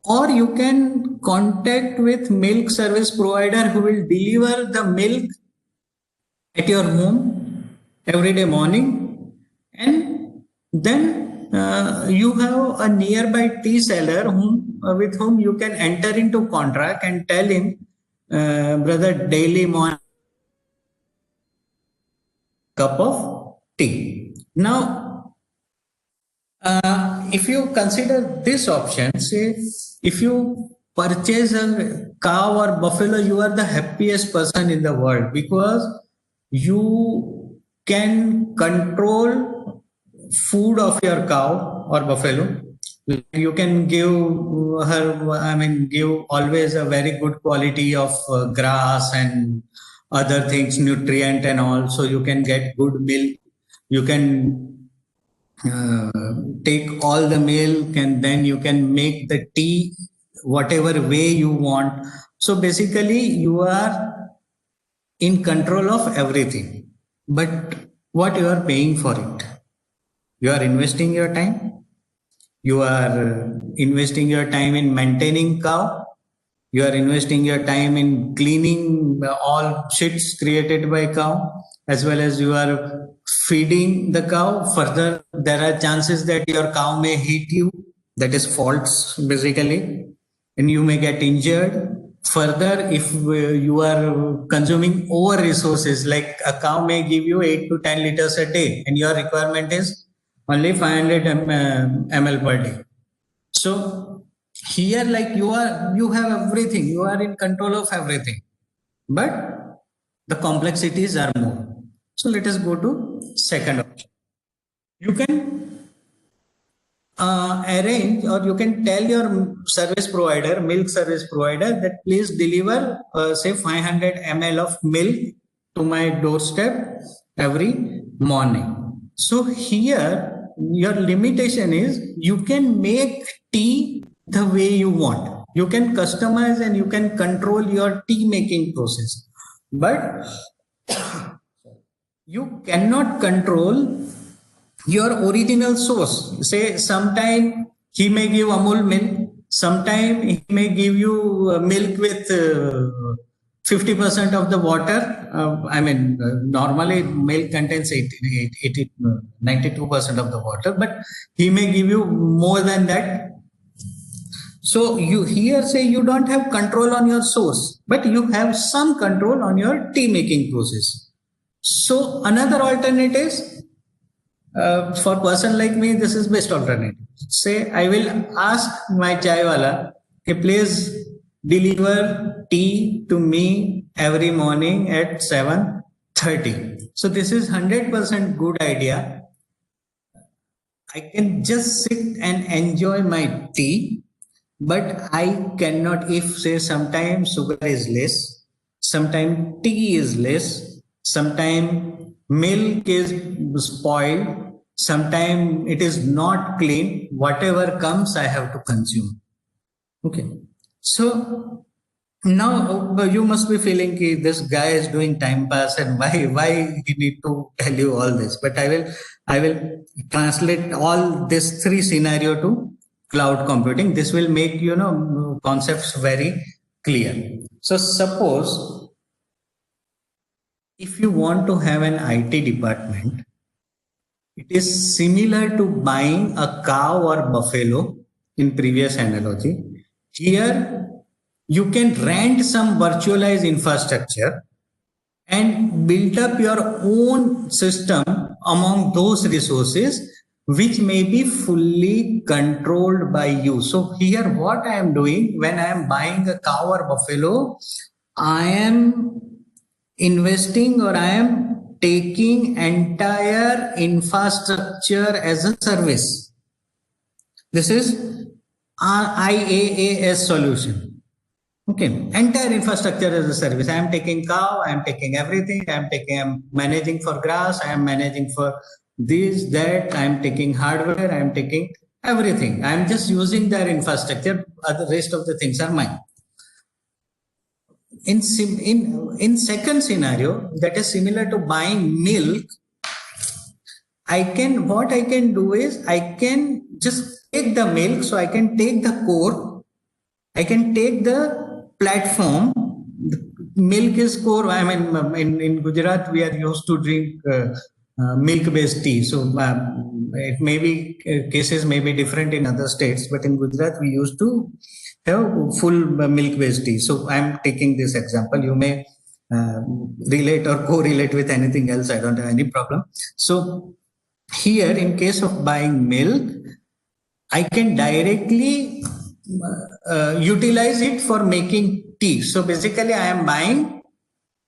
Or you can contact with milk service provider who will deliver the milk at your home every day morning, and then you have a nearby tea seller with whom you can enter into contract and tell him, brother, daily morning cup of tea. Now, if you consider this option, say if you purchase a cow or buffalo, you are the happiest person in the world because you can control food of your cow or buffalo. You can give give always a very good quality of grass and other things, nutrient and all. So you can get good milk. You can take all the milk and then you can make the tea whatever way you want. So basically you are in control of everything. But what you are paying for it? You are investing your time. You are investing your time in maintaining cow. You are investing your time in cleaning all shits created by cow, as well as you are feeding the cow. Further, there are chances that your cow may hit you. That is faults basically, and you may get injured. Further, if you are consuming over resources, like a cow may give you 8 to 10 liters a day, and your requirement is only 500 ml per day. So here, like you have everything, you are in control of everything, but the complexities are more. So let us go to second option. You can arrange, or you can tell your service provider, milk service provider, that please deliver say 500 ml of milk to my doorstep every morning. So here your limitation is you can make tea the way you want. You can customize and you can control your tea making process. But you cannot control your original source. Say, sometime he may give Amul milk, sometime he may give you milk with 50% of the water. Normally milk contains 92% of the water, but he may give you more than that. So you here say you don't have control on your source, but you have some control on your tea making process. So another alternative for person like me, this is best alternative. Say I will ask my chai wala, okay, please deliver tea to me every morning at 7:30. So this is 100% good idea. I can just sit and enjoy my tea, but I cannot, if say sometimes sugar is less, sometimes tea is less, sometimes milk is spoiled, sometimes it is not clean, whatever comes, I have to consume. Okay. So now you must be feeling that this guy is doing time pass and why he need to tell you all this. But I will translate all this three scenario to cloud computing. This will make concepts very clear. So suppose if you want to have an IT department, it is similar to buying a cow or buffalo in previous analogy. Here you can rent some virtualized infrastructure and build up your own system among those resources which may be fully controlled by you. So here what I am doing when I am buying a cow or buffalo, I am investing or I am taking entire infrastructure as a service. This is IaaS solution. Okay, entire infrastructure as a service. I am taking cow, I am taking everything, I am managing for grass, I am managing for this, that, I am taking hardware, I am taking everything. I am just using their infrastructure, the rest of the things are mine. In second scenario, that is similar to buying milk, what I can do is I can just take the milk, so I can take the core, I can take the platform. Milk is core. I mean, in Gujarat, we are used to drink milk-based tea. So it may be cases may be different in other states, but in Gujarat, we used to have full milk-based tea. So I'm taking this example. You may relate or correlate with anything else. I don't have any problem. So here, in case of buying milk, I can directly utilize it for making tea. So basically I am buying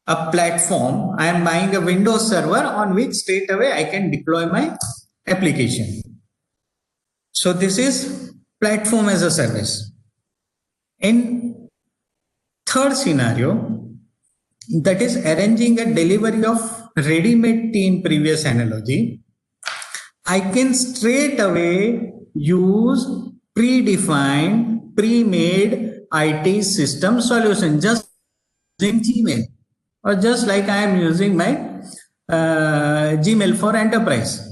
a platform, I am buying a Windows server on which straight away I can deploy my application. So this is platform as a service. In third scenario, that is arranging a delivery of ready-made tea in previous analogy, I can straight away use predefined, pre-made IT system solution, just using Gmail, or just like I am using my Gmail for enterprise.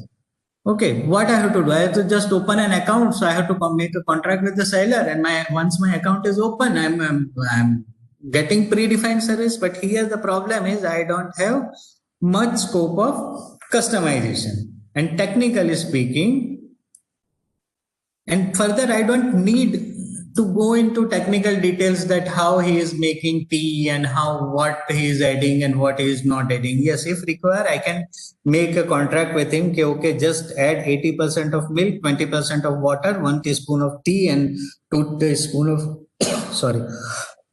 Okay, what I have to do? I have to just open an account. So I have to make a contract with the seller, and once my account is open, I'm getting predefined service. But here the problem is I don't have much scope of customization. And technically speaking, and further, I don't need to go into technical details that how he is making tea and what he is adding and what he is not adding. Yes, if required, I can make a contract with him. Okay, just add 80% of milk, 20% of water, 1 teaspoon of tea, and 2 teaspoon of sorry,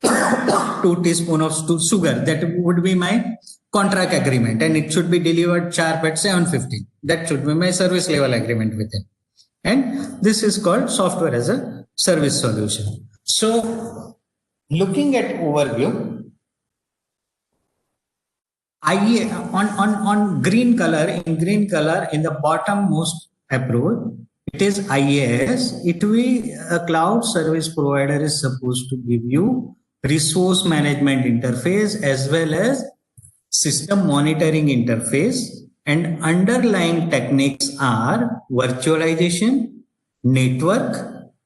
2 teaspoon of sugar. That would be my contract agreement, and it should be delivered sharp at 7:50. That should be my service level agreement with him. And this is called software as a service solution. So looking at overview, on green color, in the bottommost approach, it is IaaS. A cloud service provider is supposed to give you resource management interface as well as system monitoring interface, and underlying techniques are virtualization, network,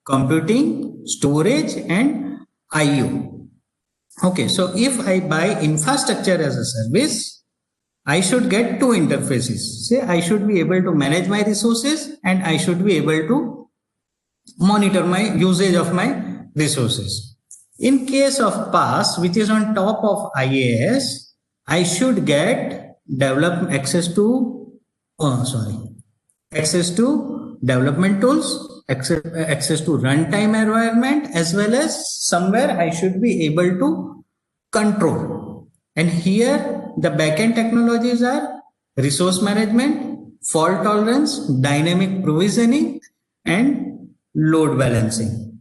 computing, storage, and IO. Okay, so if I buy infrastructure as a service, I should get two interfaces. Say I should be able to manage my resources and I should be able to monitor my usage of my resources. In case of PaaS, which is on top of IaaS, I should get access to development tools, access to runtime environment, as well as somewhere I should be able to control. And here the backend technologies are resource management, fault tolerance, dynamic provisioning, and load balancing.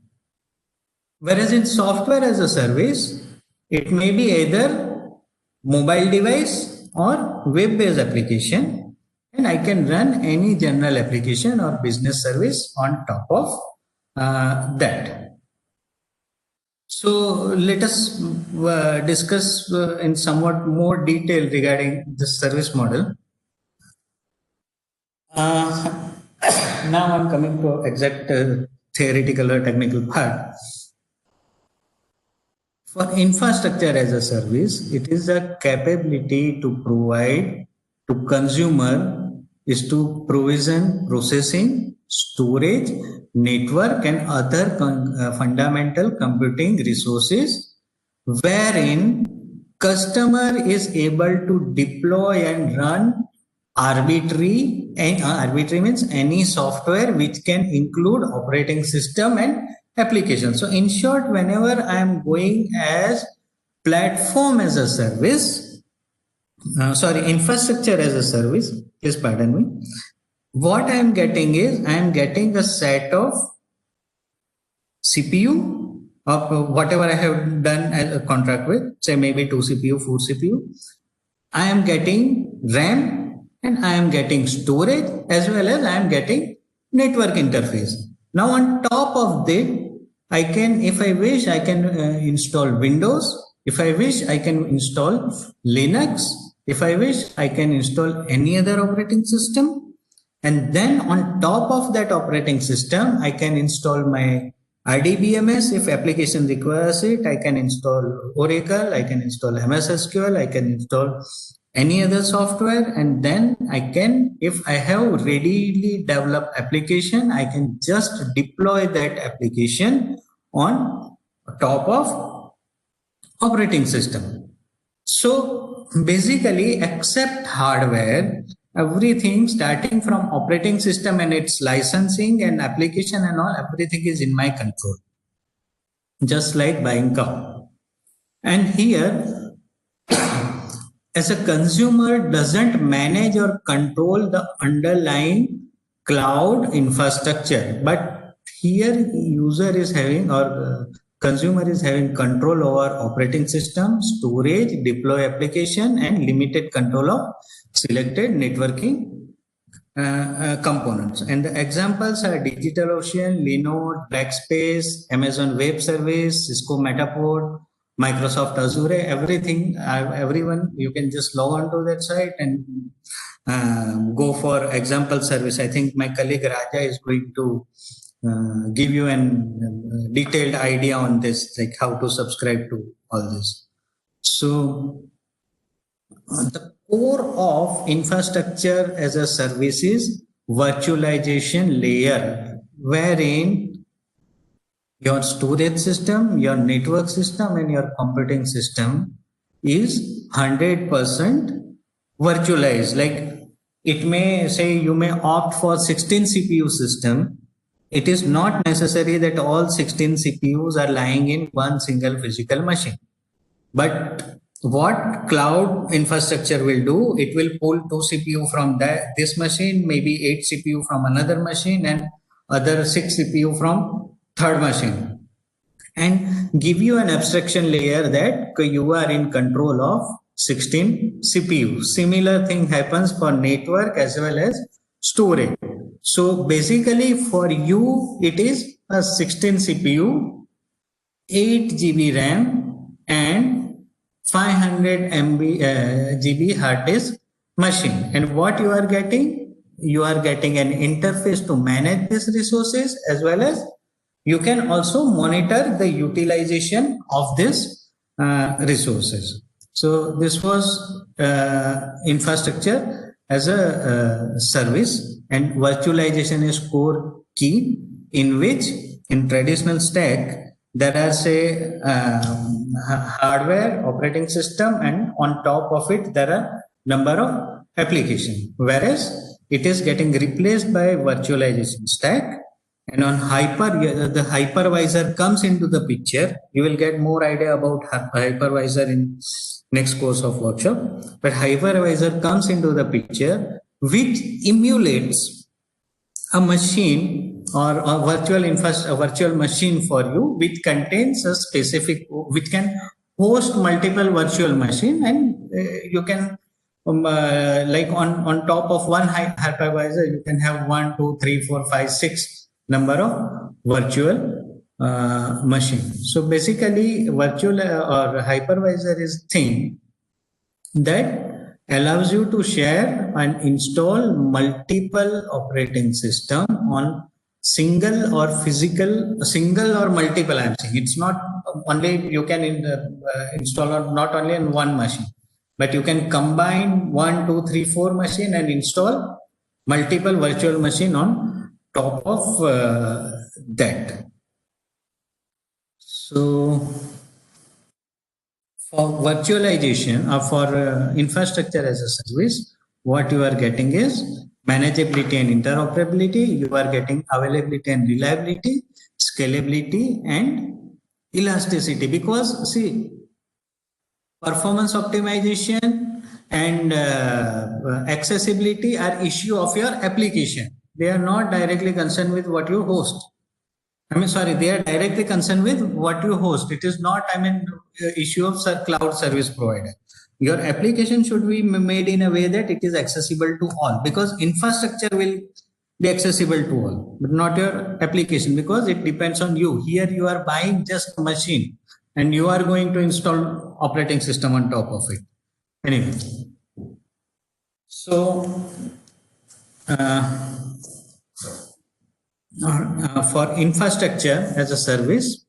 Whereas in software as a service, it may be either mobile device or web-based application, and I can run any general application or business service on top of that. So let us discuss in somewhat more detail regarding this service model. Now I'm coming to exact theoretical or technical part. For infrastructure as a service, it is the capability to provide to consumer is to provision processing, storage, network, and other fundamental computing resources, wherein customer is able to deploy and run arbitrary, and arbitrary means any software which can include operating system and application. So in short, whenever I am going as platform as a service, infrastructure as a service, please pardon me, what I am getting is I am getting a set of CPU of whatever I have done as a contract with, say maybe 2 CPU, 4 CPU. I am getting RAM and I am getting storage, as well as I am getting network interface. Now on top of that, I can, if I wish, I can install Windows. If I wish, I can install Linux. If I wish, I can install any other operating system. And then on top of that operating system, I can install my RDBMS if application requires it. I can install Oracle, I can install MS SQL, I can install any other software, and then I can, if I have readily developed application, I can just deploy that application on top of operating system. So basically, except hardware, everything starting from operating system and its licensing and application and all, everything is in my control, just like buying car. And here, as a consumer doesn't manage or control the underlying cloud infrastructure, but here user is having or consumer is having control over operating system, storage, deploy application, and limited control of selected networking components. And the examples are DigitalOcean, Linode, Backspace, Amazon Web Service, Cisco Matterport, Microsoft Azure, everything, everyone, you can just log on to that site and go for example service. I think my colleague Raja is going to give you a detailed idea on this, like how to subscribe to all this. So the core of infrastructure as a service is virtualization layer, wherein your storage system, your network system, and your computing system is 100% virtualized. Like it may say you may opt for 16 CPU system. It is not necessary that all 16 CPUs are lying in one single physical machine. But what cloud infrastructure will do, it will pull 2 CPU from this machine, maybe 8 CPU from another machine, and other 6 CPU from third machine, and give you an abstraction layer that you are in control of 16 CPU. Similar thing happens for network as well as storage. So basically for you, it is a 16 CPU, 8 GB RAM, and 500 GB hard disk machine. And what you are getting? You are getting an interface to manage these resources, as well as you can also monitor the utilization of these resources. So this was infrastructure as a service, and virtualization is core key, in which in traditional stack there are, say, hardware, operating system, and on top of it there are number of applications, whereas it is getting replaced by virtualization stack. And on the hypervisor comes into the picture. You will get more idea about hypervisor in next course of workshop. But hypervisor comes into the picture, which emulates a machine or a virtual machine for you, which contains a specific, which can host multiple virtual machine, and you can like on top of one hypervisor, you can have 1, 2, 3, 4, 5, 6 number of virtual machine. So basically, virtual or hypervisor is thing that allows you to share and install multiple operating system on single or multiple. I'm saying it's not only you can install on not only in one machine, but you can combine 1, 2, 3, 4 machine and install multiple virtual machine on top of that. So for virtualization or for infrastructure as a service, what you are getting is manageability and interoperability. You are getting availability and reliability, scalability and elasticity. Because see, performance optimization and accessibility are issue of your application. They are not directly concerned with what you host. They are directly concerned with what you host. It is not, issue of cloud service provider. Your application should be made in a way that it is accessible to all, because infrastructure will be accessible to all, but not your application, because it depends on you. Here you are buying just a machine and you are going to install operating system on top of it. Anyway, so for infrastructure as a service,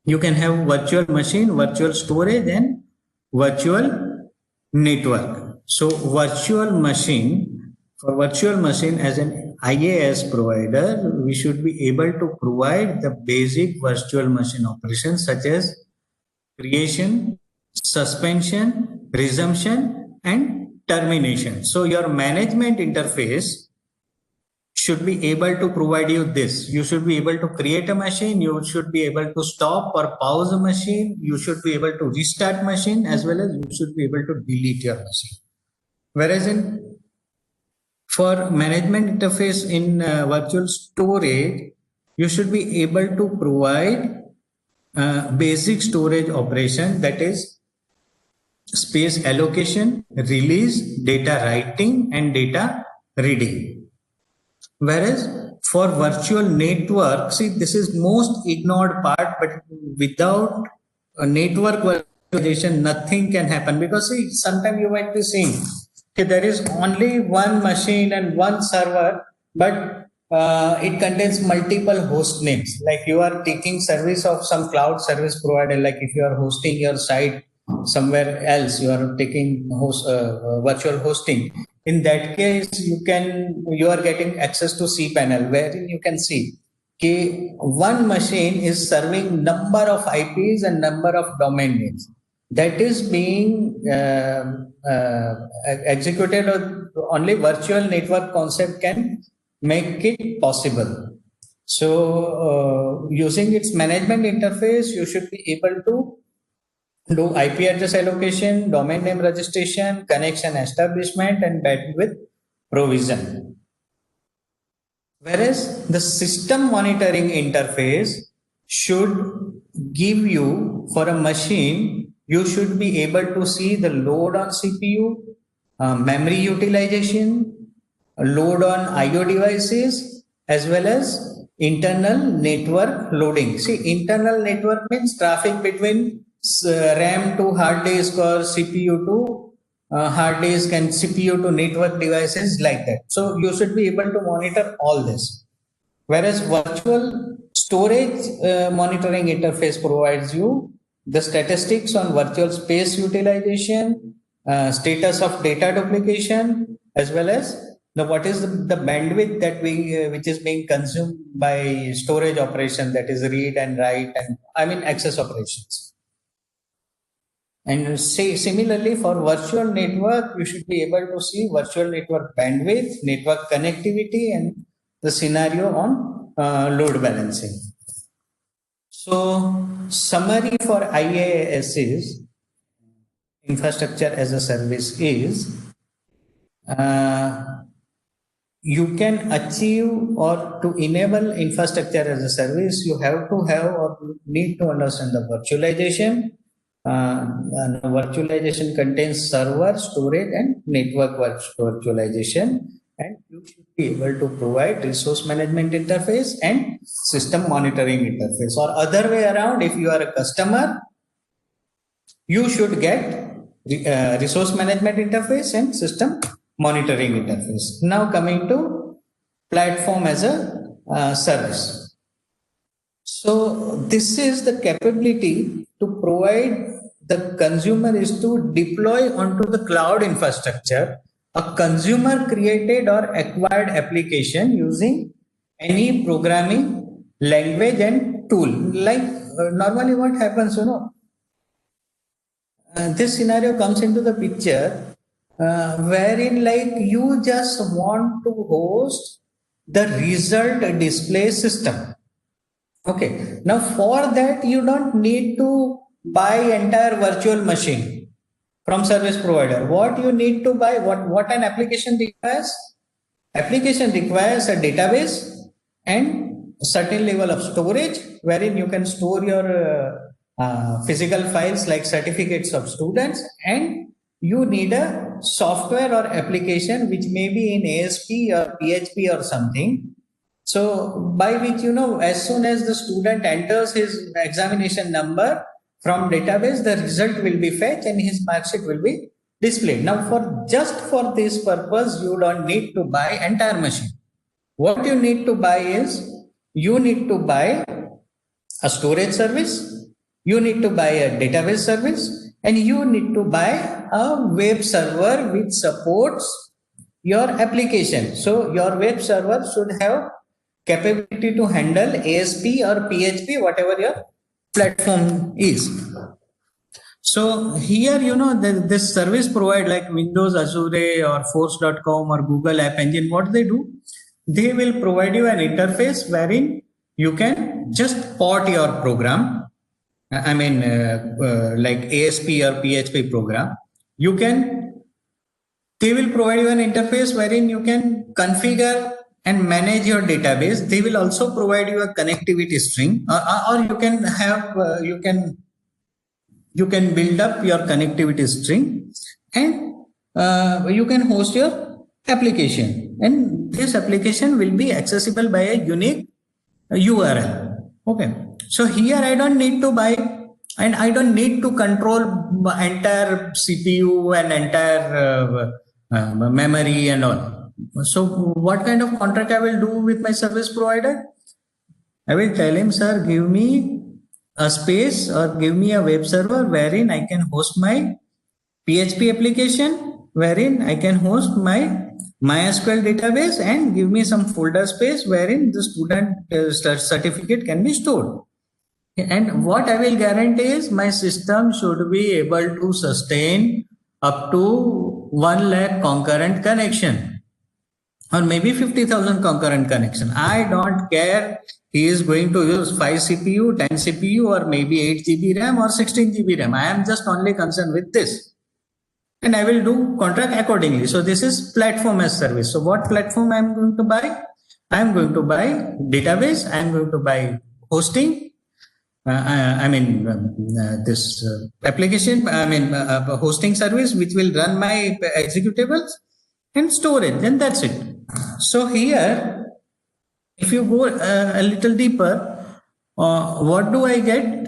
you can have virtual machine, virtual storage, and virtual network. So virtual machine, for virtual machine as an IaaS provider, we should be able to provide the basic virtual machine operations such as creation, suspension, resumption, and termination. So your management interface should be able to provide you this. You should be able to create a machine. You should be able to stop or pause a machine. You should be able to restart machine, as well as you should be able to delete your machine. Whereas for management interface in virtual storage, you should be able to provide basic storage operation, that is space allocation, release, data writing, and data reading. Whereas for virtual network, see, this is most ignored part, but without a network virtualization, nothing can happen. Because see, sometimes you might be seeing, okay, there is only one machine and one server, but it contains multiple host names. Like you are taking service of some cloud service provider, like if you are hosting your site somewhere else, you are taking virtual hosting. In that case, you are getting access to cPanel, wherein you can see one machine is serving number of IPs and number of domain names. That is being executed, or only virtual network concept can make it possible. So using its management interface, you should be able to do IP address allocation, domain name registration, connection establishment, and bandwidth provision. Whereas the system monitoring interface should give you, for a machine, you should be able to see the load on CPU, memory utilization, load on IO devices, as well as internal network loading. See, internal network means traffic between RAM to hard disk or CPU to hard disk and CPU to network devices, like that. So you should be able to monitor all this. Whereas virtual storage monitoring interface provides you the statistics on virtual space utilization, status of data duplication, as well as what is the bandwidth that which is being consumed by storage operation, that is read and write, and access operations. And say similarly for virtual network, you should be able to see virtual network bandwidth, network connectivity, and the scenario on load balancing. So summary for IaaS is infrastructure as a service is you can achieve or to enable infrastructure as a service, you have to have or need to understand the virtualization. And virtualization contains server, storage, and network virtualization. And you should be able to provide resource management interface and system monitoring interface. Or other way around, if you are a customer, you should get resource management interface and system monitoring interface. Now coming to platform as a service. So this is the capability to provide the consumer is to deploy onto the cloud infrastructure a consumer created or acquired application using any programming language and tool. Like normally what happens, this scenario comes into the picture wherein like you just want to host the result display system. Okay, now for that you don't need to buy entire virtual machine from service provider. What you need to buy, what an application requires? Application requires a database and a certain level of storage wherein you can store your physical files like certificates of students, and you need a software or application which may be in ASP or PHP or something. So by which, as soon as the student enters his examination number from database, the result will be fetched and his mark sheet will be displayed. Now just for this purpose, you don't need to buy entire machine. What you need to buy is, you need to buy a storage service, you need to buy a database service, and you need to buy a web server which supports your application. So your web server should have capability to handle ASP or PHP, whatever your platform is. So here, this service provider like Windows, Azure or Force.com or Google App Engine, what they do, they will provide you an interface wherein you can just port your program. Like ASP or PHP program. They will provide you an interface wherein you can configure and manage your database. They will also provide you a connectivity string, or you can have you can build up your connectivity string, and you can host your application, and this application will be accessible by a unique URL. Okay, so here I don't need to buy, and I don't need to control entire CPU and entire memory and all. So what kind of contract I will do with my service provider? I will tell him, sir, give me a space or give me a web server wherein I can host my PHP application, wherein I can host my MySQL database, and give me some folder space wherein the student certificate can be stored. And what I will guarantee is my system should be able to sustain up to 1 lakh concurrent connection, or maybe 50,000 concurrent connection. I don't care he is going to use 5 CPU, 10 CPU, or maybe 8 GB RAM or 16 GB RAM. I am just only concerned with this. And I will do contract accordingly. So this is platform as service. So what platform I am going to buy? I am going to buy database. I am going to buy hosting. This application, hosting service which will run my executables, and storage, and that's it. So here, if you go a little deeper, what do I get?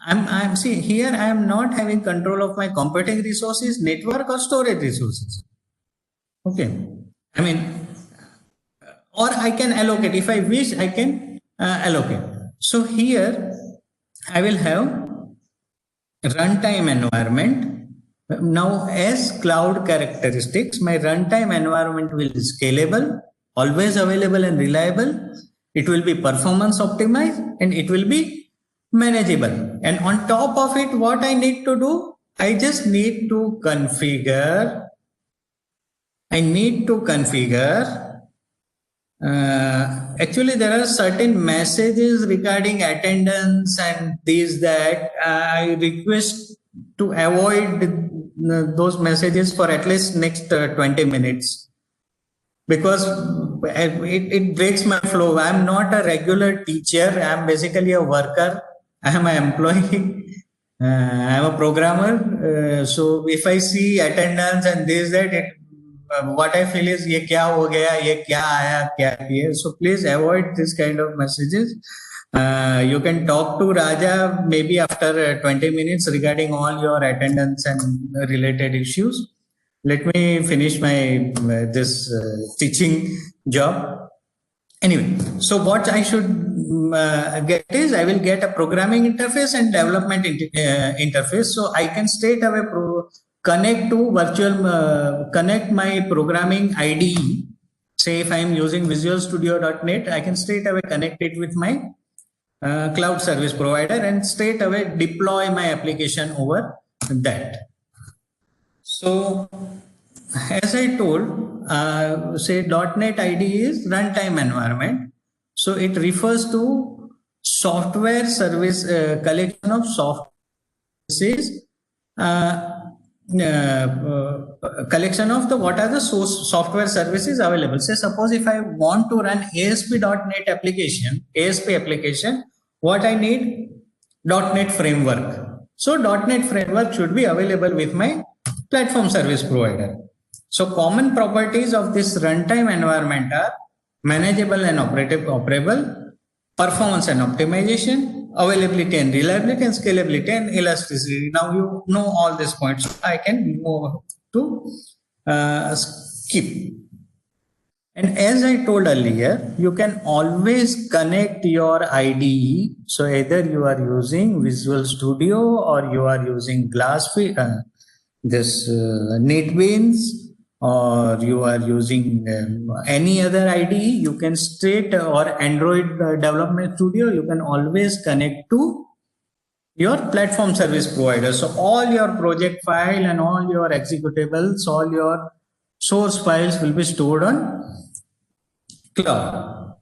I'm see here, I am not having control of my computing resources, network or storage resources. Okay. I mean, or I can allocate. If I wish, I can allocate. So here I will have runtime environment. Now, as cloud characteristics, my runtime environment will be scalable, always available and reliable. It will be performance optimized and it will be manageable. And on top of it, what I need to do, I just need to configure. Actually, there are certain messages regarding attendance and these that I request to avoid those messages for at least next 20 minutes because it breaks my flow. I'm not a regular teacher. I'm basically a worker. I'm an employee. I'm a programmer. So if I see attendance and this that, what I feel is ये क्या हो गया, ये क्या आया, क्या किया. So please avoid this kind of messages. You can talk to Raja maybe after 20 minutes regarding all your attendance and related issues. Let me finish my this teaching job. Anyway, so what I should get is I will get a programming interface and development interface. So I can straight away connect to connect my programming IDE. Say if I am using Visual Studio.NET, I can straight away connect it with my cloud service provider and straight away deploy my application over that. So as I told, say .NET IDE is runtime environment. So it refers to software service, collection of software services, collection of the what are the source software services available. Say suppose if I want to run ASP.NET application, what I need? .NET framework. So .NET framework should be available with my platform service provider. So common properties of this runtime environment are manageable and operable, performance and optimization, availability and reliability, and scalability and elasticity. Now you know all these points. I can move to skip. And as I told earlier, you can always connect your IDE. So either you are using Visual Studio or you are using NetBeans, or you are using any other IDE, you can straight or Android Development Studio, you can always connect to your platform service provider. So all your project file and all your executables, all your source files will be stored on cloud.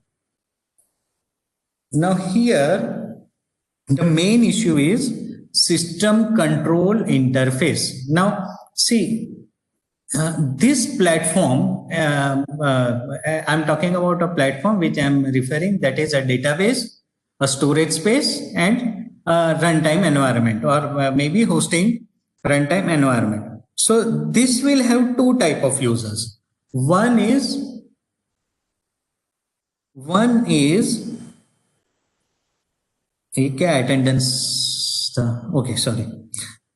Now here, the main issue is system control interface. Now see, this platform, I'm talking about a platform which I'm referring, that is a database, a storage space, and a runtime environment, or maybe hosting runtime environment. So this will have two type of users. One is attendance. Okay, sorry.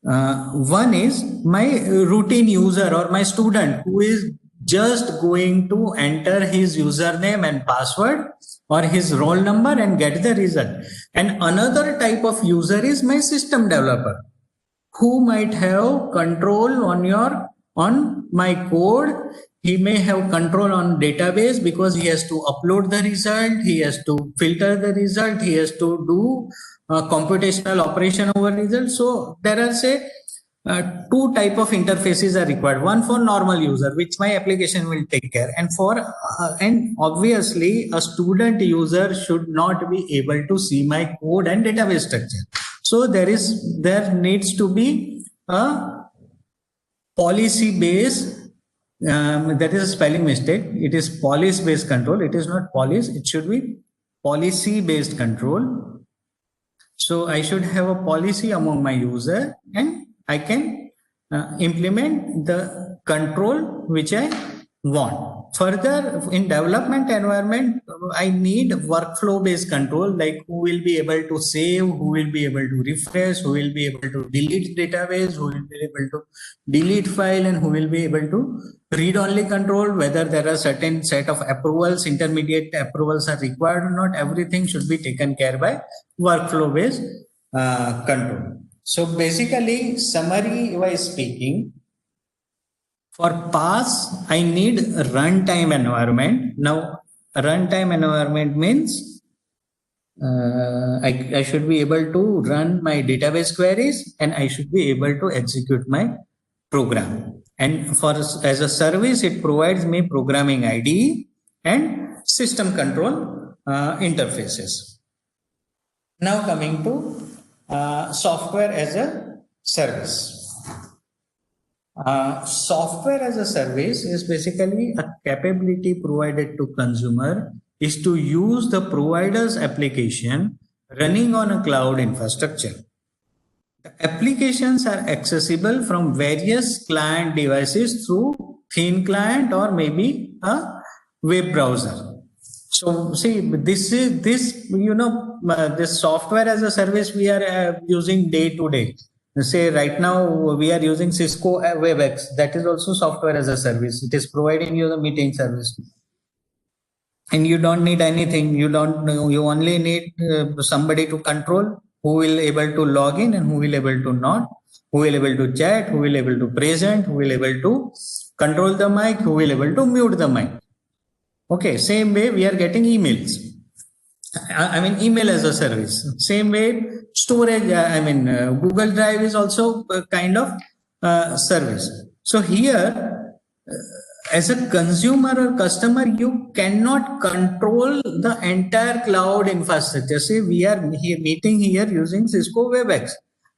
One is my routine user or my student who is just going to enter his username and password or his roll number and get the result. And another type of user is my system developer who might have control on my code. He may have control on database because he has to upload the result, he has to filter the result, he has to do computational operation over result. So there are say two type of interfaces are required. One for normal user, which my application will take care, and for and obviously a student user should not be able to see my code and database structure. So there needs to be a policy based. That is a spelling mistake. It is policy based control. It is not policy. It should be policy based control. So I should have a policy among my user, and I can implement the control which I want. Further, in development environment, I need workflow based control, like who will be able to save, who will be able to refresh, who will be able to delete database, who will be able to delete file, and who will be able to read only control, whether there are certain set of approvals, intermediate approvals are required or not. Everything should be taken care by workflow based control. So basically, summary wise speaking, for pass, I need a runtime environment. Now, runtime environment means I should be able to run my database queries and I should be able to execute my program. And for as a service, it provides me programming IDE and system control interfaces. Now coming to software as a service. Software as a service is basically a capability provided to consumer is to use the provider's application running on a cloud infrastructure. The applications are accessible from various client devices through thin client or maybe a web browser. So see, this software as a service we are using day to day. Say right now we are using Cisco WebEx. That is also software as a service. It is providing you the meeting service, and you don't need anything. You only need somebody to control who will able to log in and who will able to not, who will able to chat, who will able to present, who will able to control the mic, who will able to mute the mic. Okay, same way we are getting emails. I mean, email as a service. Same way, storage, Google Drive is also a kind of service. So here, as a consumer or customer, you cannot control the entire cloud infrastructure. Say we are meeting here using Cisco WebEx.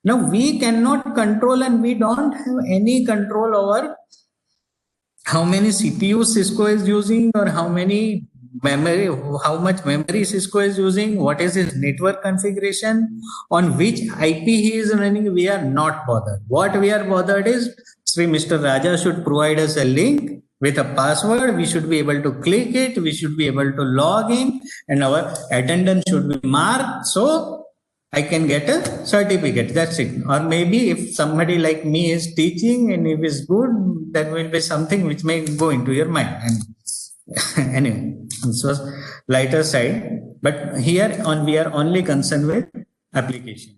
Now we cannot control and we don't have any control over how many CPUs Cisco is using or how much memory Cisco is using, what is his network configuration, on which IP he is running. We are not bothered. What we are bothered is Mr. Raja should provide us a link with a password. We should be able to click it. We should be able to log in and our attendance should be marked. So I can get a certificate. That's it. Or maybe if somebody like me is teaching and if it's good, that will be something which may go into your mind. And anyway, this was lighter side, but here on we are only concerned with application.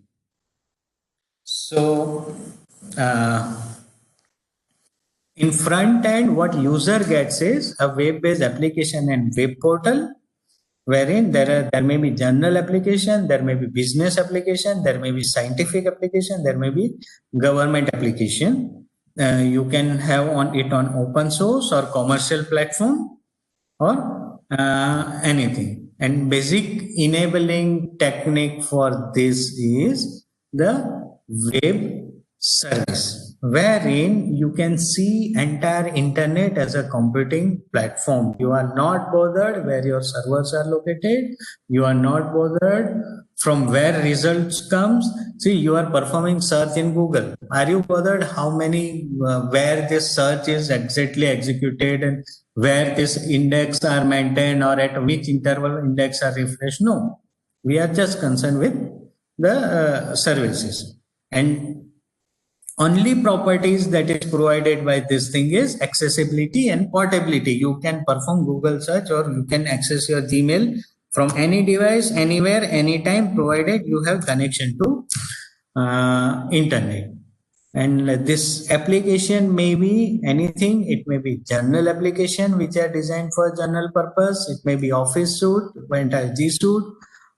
So in front end, what user gets is a web-based application and web portal, wherein there may be general application, there may be business application, there may be scientific application, there may be government application. You can have it on open source or commercial platform or anything. And basic enabling technique for this is the web service, wherein you can see entire internet as a computing platform. You are not bothered where your servers are located. You are not bothered from where results comes. See, you are performing search in Google. Are you bothered how many, where this search is exactly executed and where this index are maintained or at which interval index are refreshed? No, we are just concerned with the services. And only properties that is provided by this thing is accessibility and portability. You can perform Google search or you can access your Gmail from any device, anywhere, anytime, provided you have connection to internet. And this application may be anything. It may be general application which are designed for general purpose. It may be Office suite, entire G suite,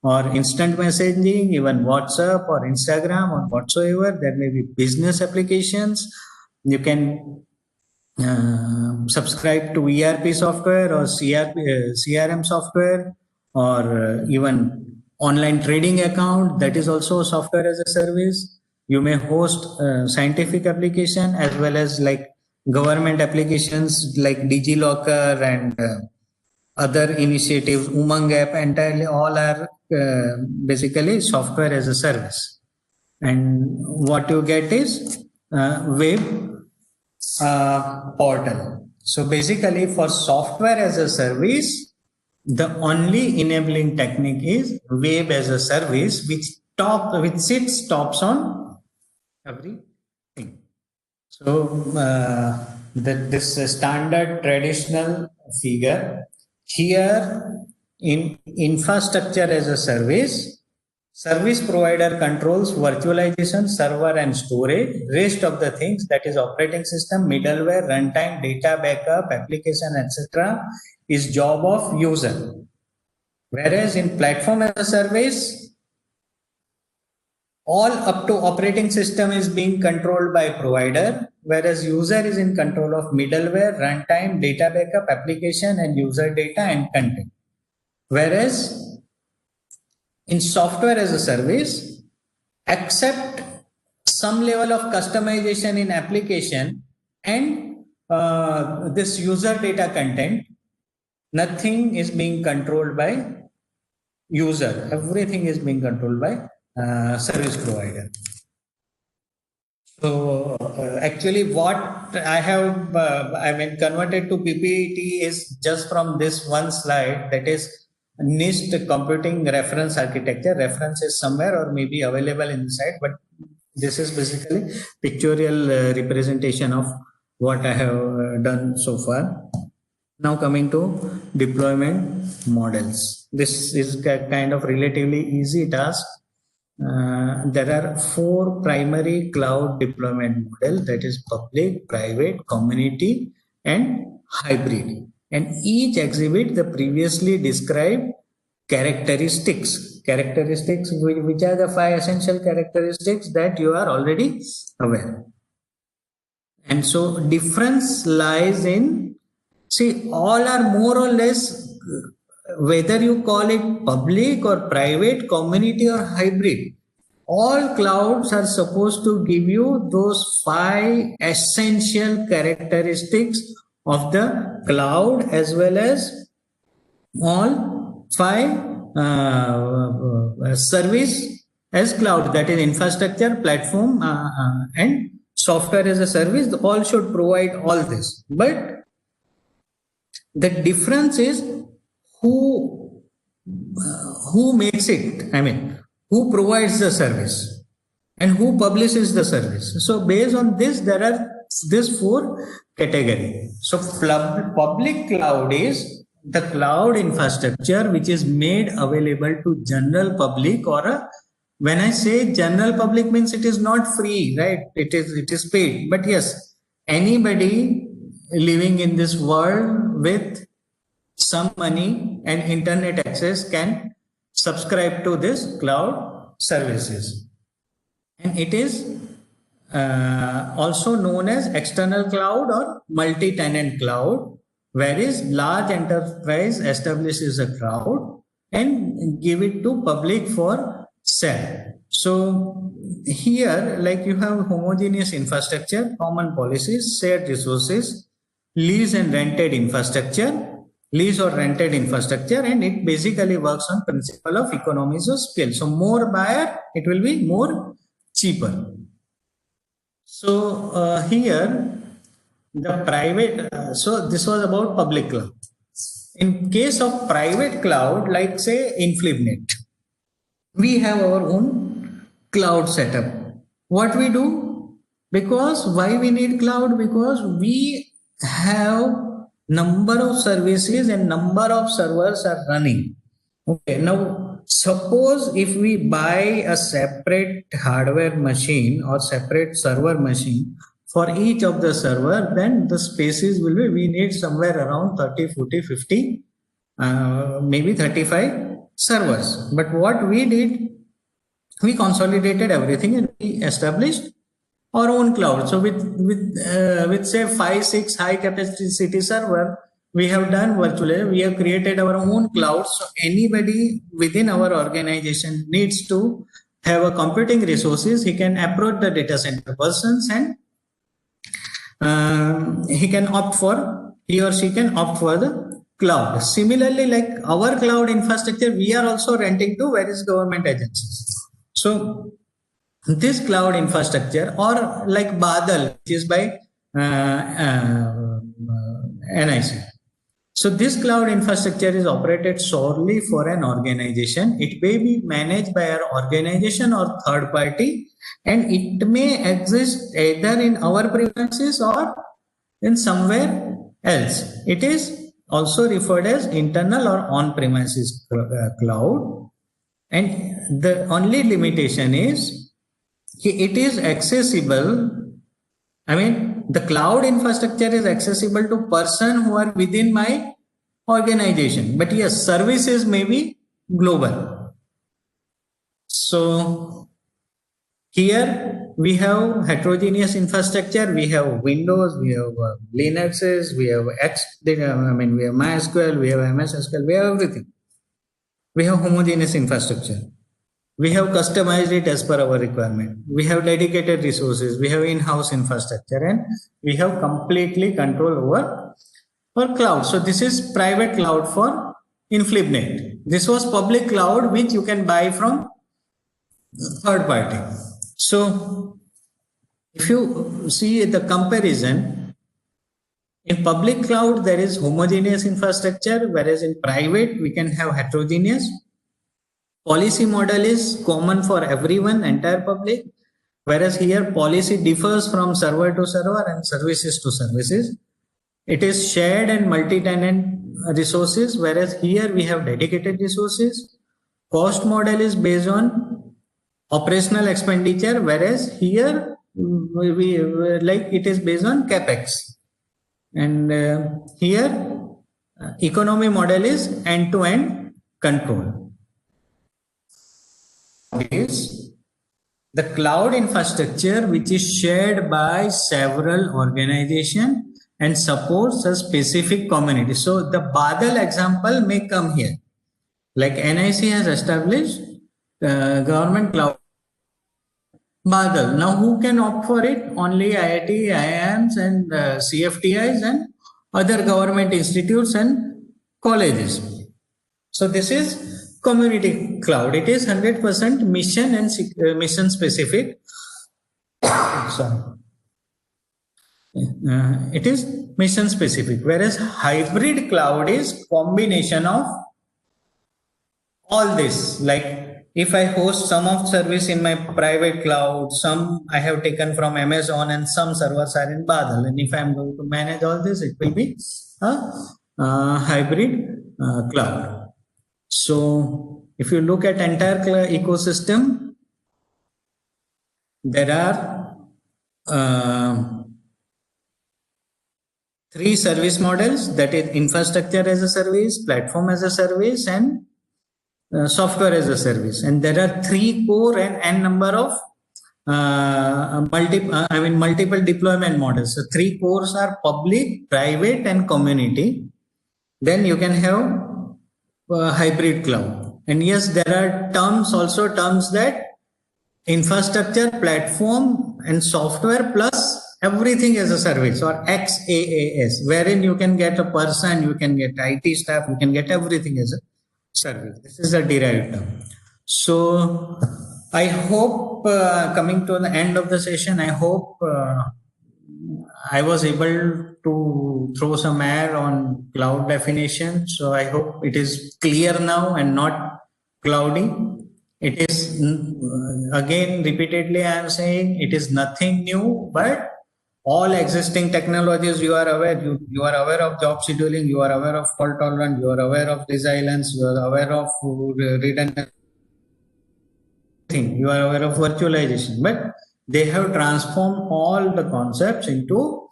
or instant messaging, even WhatsApp or Instagram or whatsoever. There may be business applications. You can subscribe to ERP software or CRM software, or even online trading account. That is also software as a service. You may host scientific application as well as like government applications like DigiLocker and other initiatives, Umang app, entirely all are basically software as a service. And what you get is web portal. So basically for software as a service, the only enabling technique is web as a service, which sits tops on everything. So this standard traditional figure here in infrastructure as a service provider controls virtualization, server and storage, rest of the things, that is operating system, middleware, runtime, data backup, application, etc. is job of user. Whereas in platform as a service, all up to operating system is being controlled by provider, whereas user is in control of middleware, runtime, data backup, application and user data and content. Whereas in software as a service, except some level of customization in application and this user data content, nothing is being controlled by user. Everything is being controlled by service provider. So actually what I have converted to PPT is just from this one slide, that is NIST computing reference architecture. Reference is somewhere or maybe available in the site, but this is basically pictorial representation of what I have done so far. Now coming to deployment models. This is a kind of relatively easy task. There are 4 primary cloud deployment models, that is public, private, community and hybrid, and each exhibit the previously described characteristics, which are the 5 essential characteristics that you are already aware. And so difference lies in, see, all are more or less, whether you call it public or private, community or hybrid, all clouds are supposed to give you those 5 essential characteristics of the cloud, as well as all 5 service as cloud, that is infrastructure, platform and software as a service. All should provide all this, but the difference is who makes it, who provides the service and who publishes the service. So based on this, there are these 4 categories. So public cloud is the cloud infrastructure which is made available to general public, or when I say general public means it is not free, right? It is paid. But yes, anybody living in this world with some money and internet access can subscribe to this cloud services. And it is also known as external cloud or multi-tenant cloud, whereas large enterprise establishes a cloud and give it to public for sale. So here, like, you have homogeneous infrastructure, common policies, shared resources, lease and rented infrastructure, lease or rented infrastructure, and it basically works on principle of economies of scale. So more buyer, it will be more cheaper. So here the private, so this was about public cloud. In case of private cloud, like say Inflibnet, we have our own cloud setup. What we do? Because why we need cloud? Because we have number of services and number of servers are running. Okay, now suppose if we buy a separate hardware machine or separate server machine for each of the server, then the spaces will be, we need somewhere around 30, 40, 50, maybe 35 servers. But what we did, we consolidated everything and we established our own cloud. So with say 5-6 high capacity server, we have done virtually, we have created our own cloud. So anybody within our organization needs to have a computing resources, he can approach the data center persons and he or she can opt for the cloud. Similarly, like our cloud infrastructure, we are also renting to various government agencies. So this cloud infrastructure, or like Badal, which is by NIC. So this cloud infrastructure is operated solely for an organization. It may be managed by our organization or third party, and it may exist either in our premises or in somewhere else. It is also referred as internal or on-premises cloud. And the only limitation is it is accessible. I mean, the cloud infrastructure is accessible to person who are within my organization. But yes, services may be global. So here we have heterogeneous infrastructure. We have Windows, we have Linuxes, we have we have MySQL, we have MS SQL, we have everything. We have homogeneous infrastructure. We have customized it as per our requirement. We have dedicated resources. We have in-house infrastructure, and we have completely control over our cloud. So this is private cloud for InflipNet. This was public cloud, which you can buy from third party. So if you see the comparison, in public cloud, there is homogeneous infrastructure, whereas in private, we can have heterogeneous. Policy model is common for everyone, entire public, whereas here policy differs from server to server and services to services. It is shared and multi-tenant resources, whereas here we have dedicated resources. Cost model is based on operational expenditure, whereas here it is based on capex. And here economy model is end-to-end control. Is the cloud infrastructure which is shared by several organizations and supports a specific community. So the Badal example may come here. Like NIC has established government cloud Badal. Now who can opt for it? Only IIT, IIMs and CFTIs and other government institutes and colleges. So this is community cloud. It is 100% mission and mission specific. Sorry. It is mission specific, whereas hybrid cloud is combination of all this. Like if I host some of service in my private cloud, some I have taken from Amazon, and some servers are in Badal. And if I'm going to manage all this, it will be a hybrid cloud. So if you look at entire ecosystem, there are 3 service models, that is infrastructure as a service, platform as a service, and software as a service. And there are 3 core and n number of multiple deployment models. So 3 cores are public, private, and community. Then you can have hybrid cloud. And yes, there are terms that infrastructure, platform, and software plus everything as a service, or XaaS, wherein you can get a person, you can get IT staff, you can get everything as a service. This is a derived term. So I hope coming to the end of the session, I hope I was able to throw some air on cloud definition. So I hope it is clear now and not cloudy. It is, again, repeatedly I am saying, it is nothing new, but all existing technologies you are aware. You are aware of job scheduling, you are aware of fault tolerance, you are aware of resilience, you are aware of redundancy, you are aware of virtualization, but they have transformed all the concepts into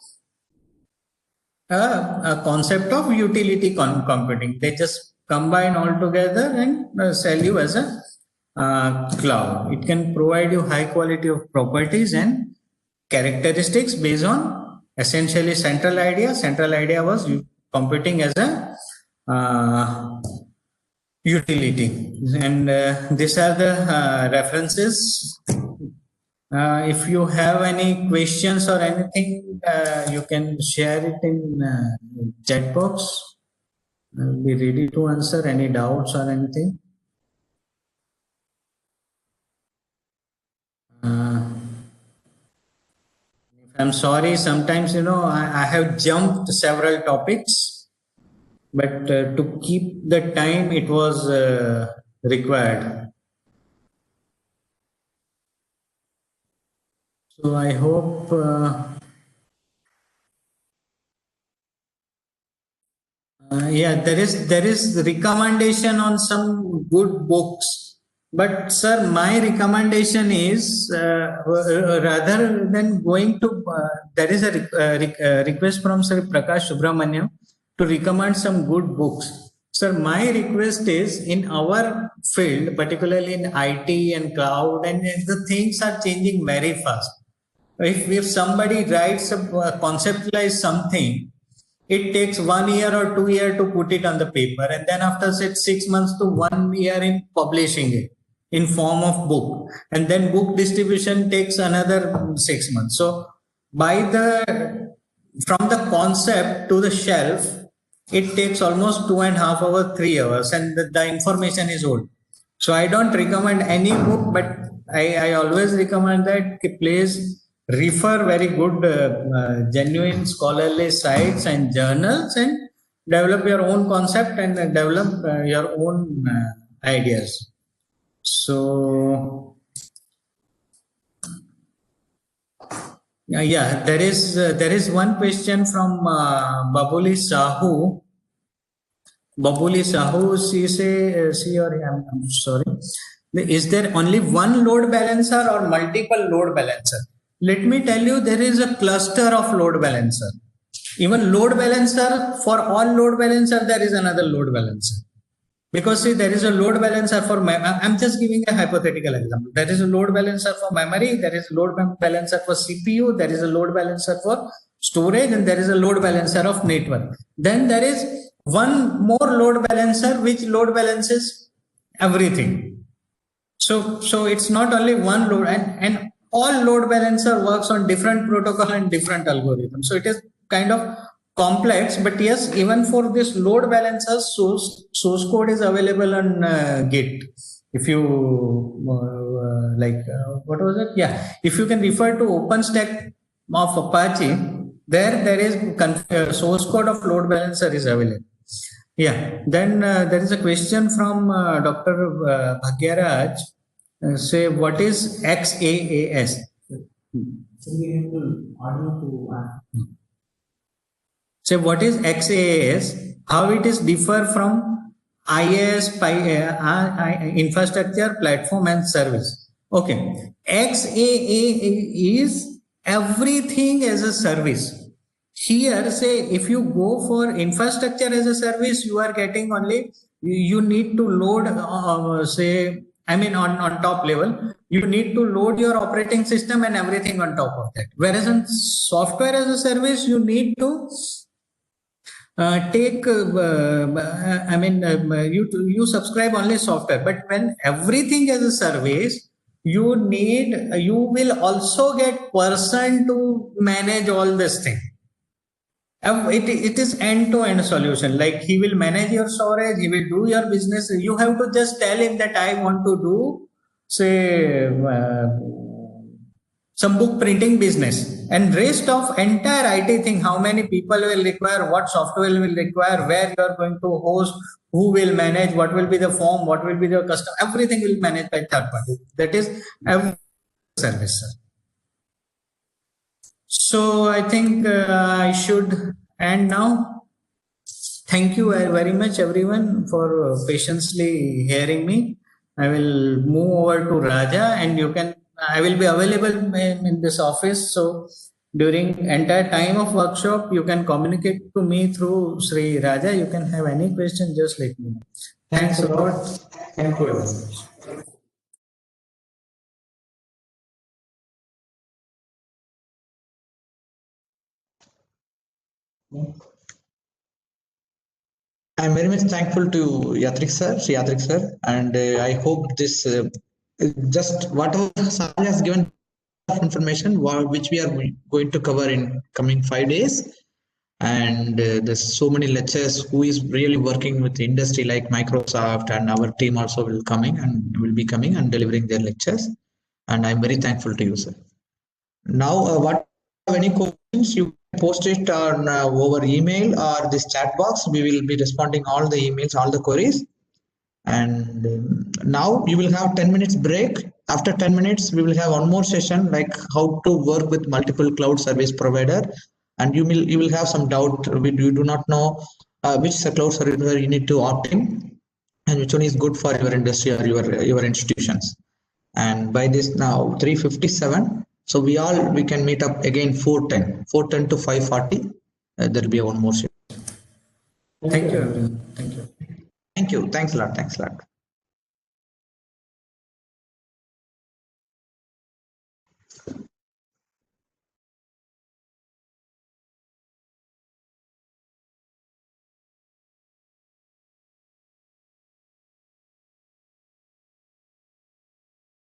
a concept of utility computing. They just combine all together and sell you as a cloud. It can provide you high quality of properties and characteristics based on essentially central idea. Central idea was computing as a utility. And these are the references. If you have any questions or anything, you can share it in chat box. I'll be ready to answer any doubts or anything. If I'm sorry, sometimes, I have jumped several topics, but to keep the time, it was required. So I hope yeah, there is recommendation on some good books, but sir, my recommendation is rather than going to there is a request from Sir Prakash Subramaniam to recommend some good books. Sir, my request is in our field, particularly in IT and cloud, and the things are changing very fast. If somebody writes a conceptualize something, it takes 1 year or 2 year to put it on the paper, and then after say 6 months to 1 year in publishing it in form of book, and then book distribution takes another 6 months. So by the from the concept to the shelf, it takes almost 2.5 hours, 3 hours, and the information is old. So I don't recommend any book, but I always recommend that please refer very good, genuine scholarly sites and journals, and develop your own concept and develop your own ideas. So yeah, there is one question from Babuli Sahu. Babuli Sahu, she or I'm sorry. Is there only one load balancer or multiple load balancer? Let me tell you, there is a cluster of load balancer. Even load balancer, for all load balancer, there is another load balancer. Because see, there is a load balancer for I'm just giving a hypothetical example. There is a load balancer for memory, there is a load balancer for CPU, there is a load balancer for storage, and there is a load balancer of network. Then there is one more load balancer which load balances everything. So it's not only one load, and all load balancer works on different protocol and different algorithms. So it is kind of complex, but yes, even for this load balancer, source code is available on Git. If you what was it? Yeah, if you can refer to OpenStack of Apache, there is source code of load balancer is available. Yeah, then there is a question from Dr. Bhagyaraj. Say, what is XAAS? So what is XAAS? How it is differ from IaaS, infrastructure, platform, and service? Okay, XAA is everything as a service. Here, say, if you go for infrastructure as a service, you are getting only, you need to load, say, I mean, on top level, you need to load your operating system and everything on top of that. Whereas in software as a service, you need to you subscribe only software, but when everything as a service, you will also get person to manage all this thing. It is end-to-end solution. Like he will manage your storage, he will do your business. You have to just tell him that I want to do, say, some book printing business, and rest of entire IT thing, how many people will require, what software will require, where you are going to host, who will manage, what will be the form, what will be the custom, everything will manage by third party. That is every service, sir. So I think I should end now. Thank you very much, everyone, for patiently hearing me. I will move over to Raja, and I will be available in this office. So during entire time of workshop, you can communicate to me through Sri Raja. You can have any question, just let me know. Thanks a lot. Thank you very much. I'm very much thankful to Yatrik sir, and I hope this just whatever Sir has given information which we are going to cover in coming 5 days. And there's so many lectures who is really working with the industry like Microsoft, and our team also will be coming and delivering their lectures. And I'm very thankful to you, sir. Now, what have any questions, you can post it on over email or this chat box. We will be responding all the emails, all the queries. And now you will have 10 minutes break. After 10 minutes, we will have one more session like how to work with multiple cloud service provider. And you will have some doubt. You do not know which cloud service provider you need to opt in and which one is good for your industry or your institutions. And by this now 3:57. So we can meet up again 4:10 to 5:40. There will be one more session. Thank you, everyone. Thank you. Thank you. Thanks a lot. Thanks a lot.